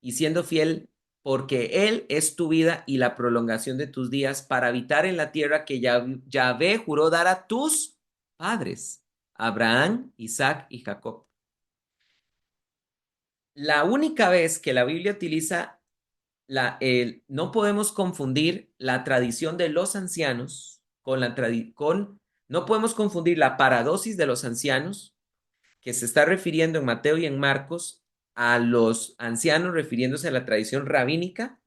y siendo fiel, porque Él es tu vida y la prolongación de tus días para habitar en la tierra que Yahvé juró dar a tus padres, Abraham, Isaac y Jacob. La única vez que la Biblia utiliza no podemos confundir la tradición de los ancianos no podemos confundir la paradosis de los ancianos que se está refiriendo en Mateo y en Marcos a los ancianos refiriéndose a la tradición rabínica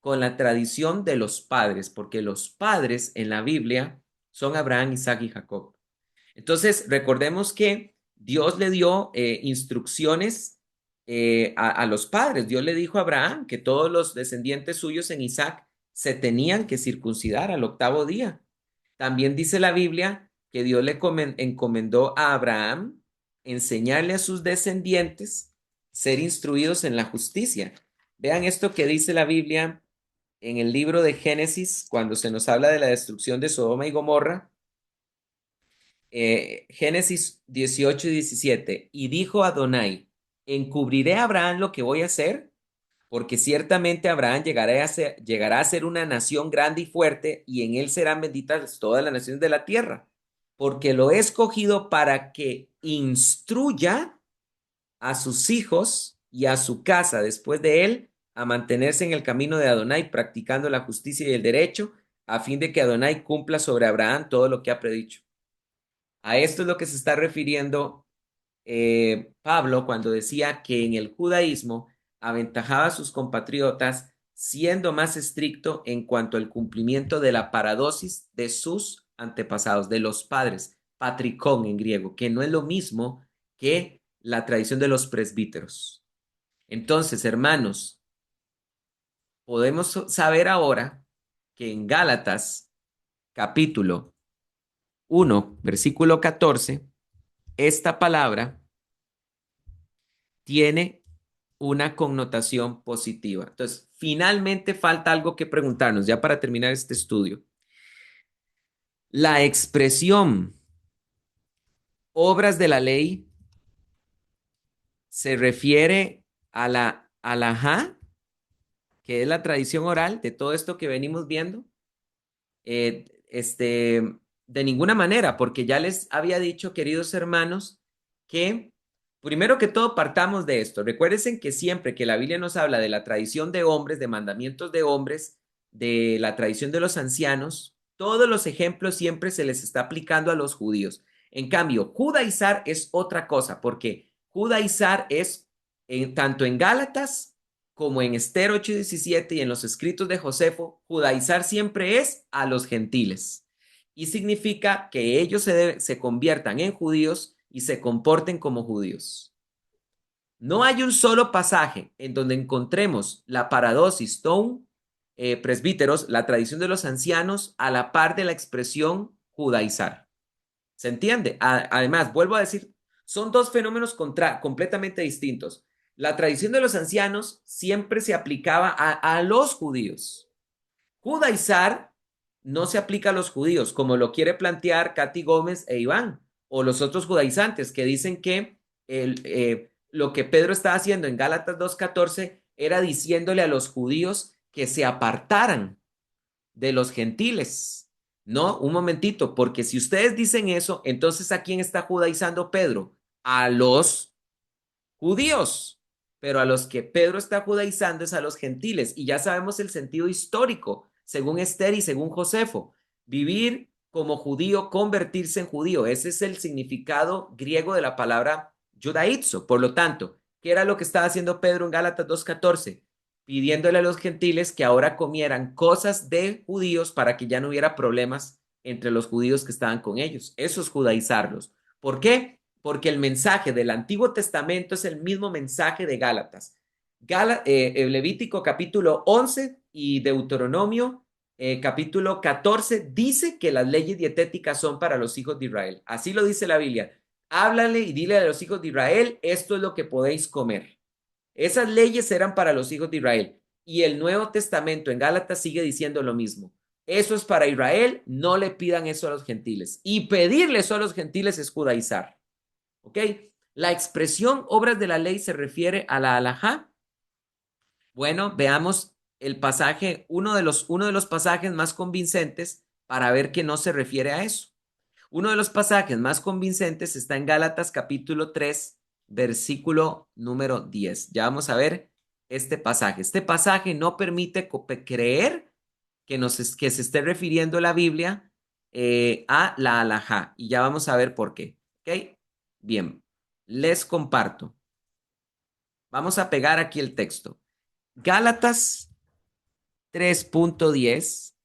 con la tradición de los padres, porque los padres en la Biblia son Abraham, Isaac y Jacob. Entonces, recordemos que Dios le dio instrucciones a los padres. Dios le dijo a Abraham que todos los descendientes suyos en Isaac se tenían que circuncidar al octavo día. También dice la Biblia que Dios le encomendó a Abraham enseñarle a sus descendientes ser instruidos en la justicia. Vean esto que dice la Biblia en el libro de Génesis, cuando se nos habla de la destrucción de Sodoma y Gomorra. Génesis 18 y 17. Y dijo Adonai, ¿encubriré a Abraham lo que voy a hacer? porque ciertamente Abraham llegará a ser una nación grande y fuerte, y en él serán benditas todas las naciones de la tierra, porque lo he escogido para que instruya a sus hijos y a su casa después de él a mantenerse en el camino de Adonai, practicando la justicia y el derecho, a fin de que Adonai cumpla sobre Abraham todo lo que ha predicho. A esto es lo que se está refiriendo Pablo cuando decía que en el judaísmo aventajaba a sus compatriotas siendo más estricto en cuanto al cumplimiento de la paradosis de sus antepasados, de los padres, patricón en griego, que no es lo mismo que la tradición de los presbíteros. Entonces, hermanos, podemos saber ahora que en Gálatas capítulo 1, versículo 14, esta palabra tiene una connotación positiva. Entonces, finalmente falta algo que preguntarnos ya para terminar este estudio. La expresión obras de la ley se refiere a la halajá, que es la tradición oral de todo esto que venimos viendo. De ninguna manera, porque ya les había dicho, queridos hermanos, que primero que todo partamos de esto. Recuérdense que siempre que la Biblia nos habla de la tradición de hombres, de mandamientos de hombres, de la tradición de los ancianos, todos los ejemplos siempre se les está aplicando a los judíos. En cambio, judaizar es otra cosa, porque judaizar es tanto en Gálatas como en Esther 8:17 y en los escritos de Josefo, judaizar siempre es a los gentiles. Y significa que ellos se conviertan en judíos y se comporten como judíos. No hay un solo pasaje en donde encontremos la paradosis stone, presbíteros, la tradición de los ancianos, a la par de la expresión judaizar. ¿Se entiende? Además, vuelvo a decir, son dos fenómenos completamente distintos. La tradición de los ancianos siempre se aplicaba a los judíos. Judaizar no se aplica a los judíos, como lo quiere plantear Katy Gómez e Iván, o los otros judaizantes que dicen que lo que Pedro está haciendo en Gálatas 2:14 era diciéndole a los judíos que se apartaran de los gentiles. No, un momentito, porque si ustedes dicen eso, entonces ¿a quién está judaizando Pedro? A los judíos. Pero a los que Pedro está judaizando es a los gentiles. Y ya sabemos el sentido histórico, según Esther y según Josefo. Vivir como judío, convertirse en judío. Ese es el significado griego de la palabra judaizo. Por lo tanto, ¿qué era lo que estaba haciendo Pedro en Gálatas 2:14? Pidiéndole a los gentiles que ahora comieran cosas de judíos para que ya no hubiera problemas entre los judíos que estaban con ellos. Eso es judaizarlos. ¿Por qué? Porque el mensaje del Antiguo Testamento es el mismo mensaje de Gálatas. Levítico capítulo 11 y Deuteronomio capítulo 14 dice que las leyes dietéticas son para los hijos de Israel. Así lo dice la Biblia. Háblale y dile a los hijos de Israel, esto es lo que podéis comer. Esas leyes eran para los hijos de Israel. Y el Nuevo Testamento en Gálatas sigue diciendo lo mismo. Eso es para Israel, no le pidan eso a los gentiles. Y pedirle eso a los gentiles es judaizar. ¿Ok? La expresión obras de la ley se refiere a la halajá. Bueno, veamos el pasaje, uno de los pasajes más convincentes para ver que no se refiere a eso. Uno de los pasajes más convincentes está en Gálatas capítulo 3, versículo número 10. Ya vamos a ver este pasaje. Este pasaje no permite creer que se esté refiriendo la Biblia a la halajá. Y ya vamos a ver por qué. ¿Ok? Bien, les comparto. Vamos a pegar aquí el texto. Gálatas 3:10,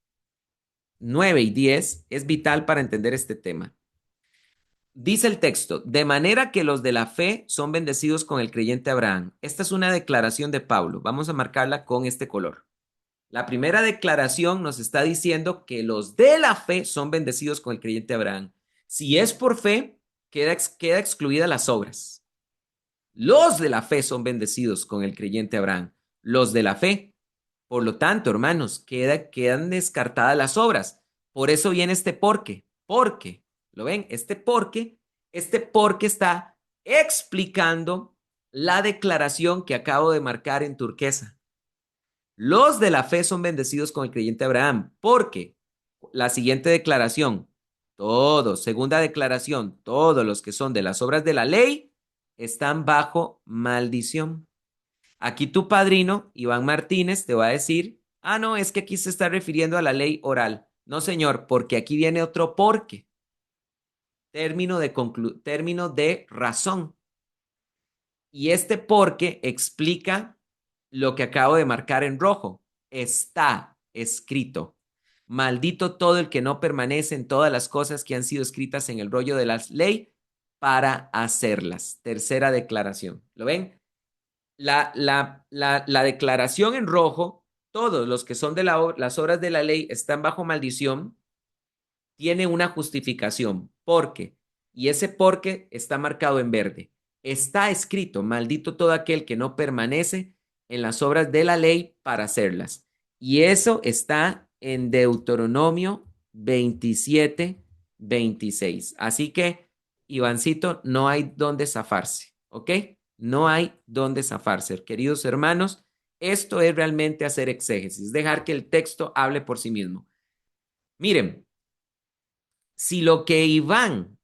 9 y 10 es vital para entender este tema. Dice el texto, de manera que los de la fe son bendecidos con el creyente Abraham. Esta es una declaración de Pablo. Vamos a marcarla con este color. La primera declaración nos está diciendo que los de la fe son bendecidos con el creyente Abraham. Si es por fe, queda excluida las obras. Los de la fe son bendecidos con el creyente Abraham. Los de la fe. Por lo tanto, hermanos, quedan descartadas las obras. Por eso viene este porque. Porque, ¿lo ven? Este porque está explicando la declaración que acabo de marcar en turquesa. Los de la fe son bendecidos con el creyente Abraham, porque la siguiente declaración, todos, segunda declaración, todos los que son de las obras de la ley están bajo maldición. Aquí tu padrino, Iván Martínez, te va a decir, ah, no, es que aquí se está refiriendo a la ley oral. No, señor, porque aquí viene otro porque, término de razón. Y este porque explica lo que acabo de marcar en rojo. Está escrito. Maldito todo el que no permanece en todas las cosas que han sido escritas en el rollo de la ley para hacerlas. Tercera declaración. ¿Lo ven? La declaración en rojo, todos los que son de las obras de la ley están bajo maldición, tiene una justificación. ¿Por qué? Y ese porque está marcado en verde. Está escrito, maldito todo aquel que no permanece en las obras de la ley para hacerlas. Y eso está en Deuteronomio 27:26. Así que, Ivancito, no hay donde zafarse, ¿ok? No hay donde zafarse. Queridos hermanos, esto es realmente hacer exégesis, dejar que el texto hable por sí mismo. Miren, si lo que Iván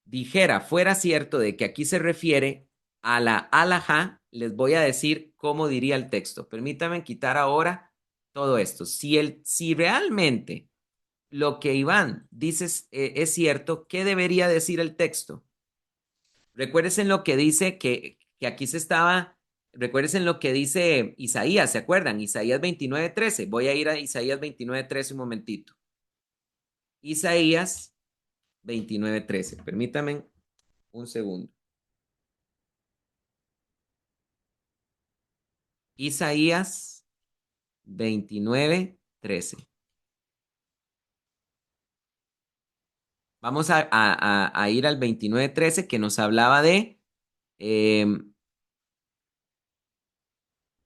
dijera fuera cierto de que aquí se refiere a la alajá, les voy a decir cómo diría el texto. Permítanme quitar ahora todo esto. Si realmente lo que Iván dice es cierto, ¿qué debería decir el texto? Recuérdense lo que dice que aquí se estaba, recuérdense lo que dice Isaías, ¿se acuerdan? Isaías 29:13. Voy a ir a Isaías 29:13 un momentito. Isaías 29:13. Permítanme un segundo. Isaías 29:13. Vamos a ir al 29:13 que nos hablaba de eh,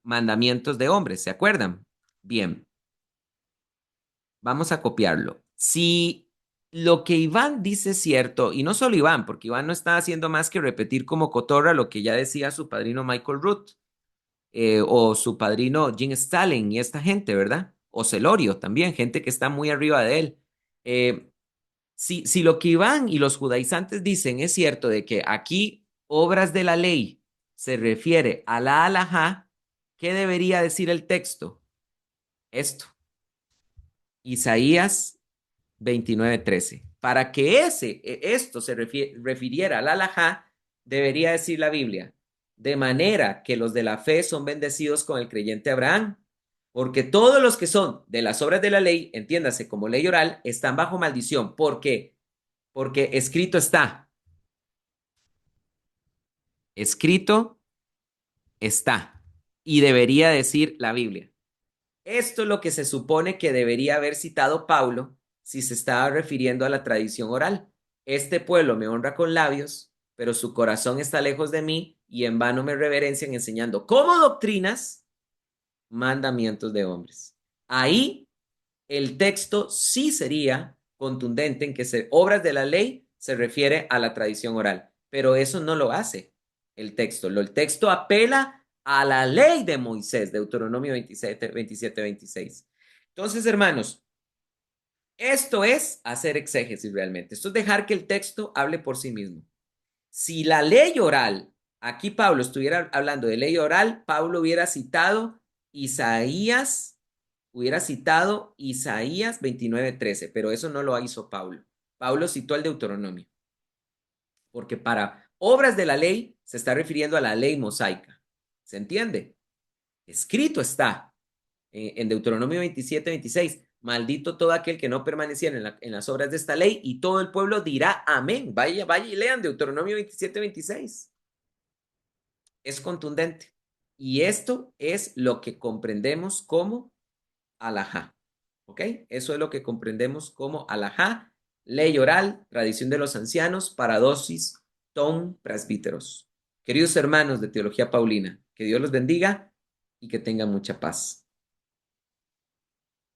mandamientos de hombres, ¿se acuerdan? Bien, vamos a copiarlo. Si lo que Iván dice es cierto, y no solo Iván, porque Iván no está haciendo más que repetir como cotorra lo que ya decía su padrino Michael Root, o su padrino Jim Stalin y esta gente, ¿verdad? O Celorio también, gente que está muy arriba de él. Eh, si lo que Iván y los judaizantes dicen es cierto de que aquí obras de la ley se refiere a la alajá, ¿qué debería decir el texto? Esto, Isaías 29:13. Para que esto se refiriera a la alajá, debería decir la Biblia, de manera que los de la fe son bendecidos con el creyente Abraham, porque todos los que son de las obras de la ley, entiéndase como ley oral, están bajo maldición. ¿Por qué? Porque escrito está, y debería decir la Biblia. Esto es lo que se supone que debería haber citado Pablo si se estaba refiriendo a la tradición oral. Este pueblo me honra con labios, pero su corazón está lejos de mí y en vano me reverencian enseñando como doctrinas mandamientos de hombres. Ahí el texto sí sería contundente en que obras de la ley se refiere a la tradición oral, pero eso no lo hace el texto. El texto apela a la ley de Moisés, Deuteronomio 27:26. Entonces, hermanos, esto es hacer exégesis realmente. Esto es dejar que el texto hable por sí mismo. Si la ley oral, aquí Pablo estuviera hablando de ley oral, Pablo Isaías hubiera citado Isaías 29:13, pero eso no lo hizo Pablo. Pablo citó el Deuteronomio, porque para obras de la ley se está refiriendo a la ley mosaica. ¿Se entiende? Escrito está en Deuteronomio 27:26. Maldito todo aquel que no permaneciera en las obras de esta ley, y todo el pueblo dirá amén. Vaya, vaya y lean Deuteronomio 27:26. Es contundente. Y esto es lo que comprendemos como alajá. ¿Ok? Eso es lo que comprendemos como alajá, ley oral, tradición de los ancianos, paradosis, ton, presbíteros. Queridos hermanos de Teología Paulina, que Dios los bendiga y que tengan mucha paz.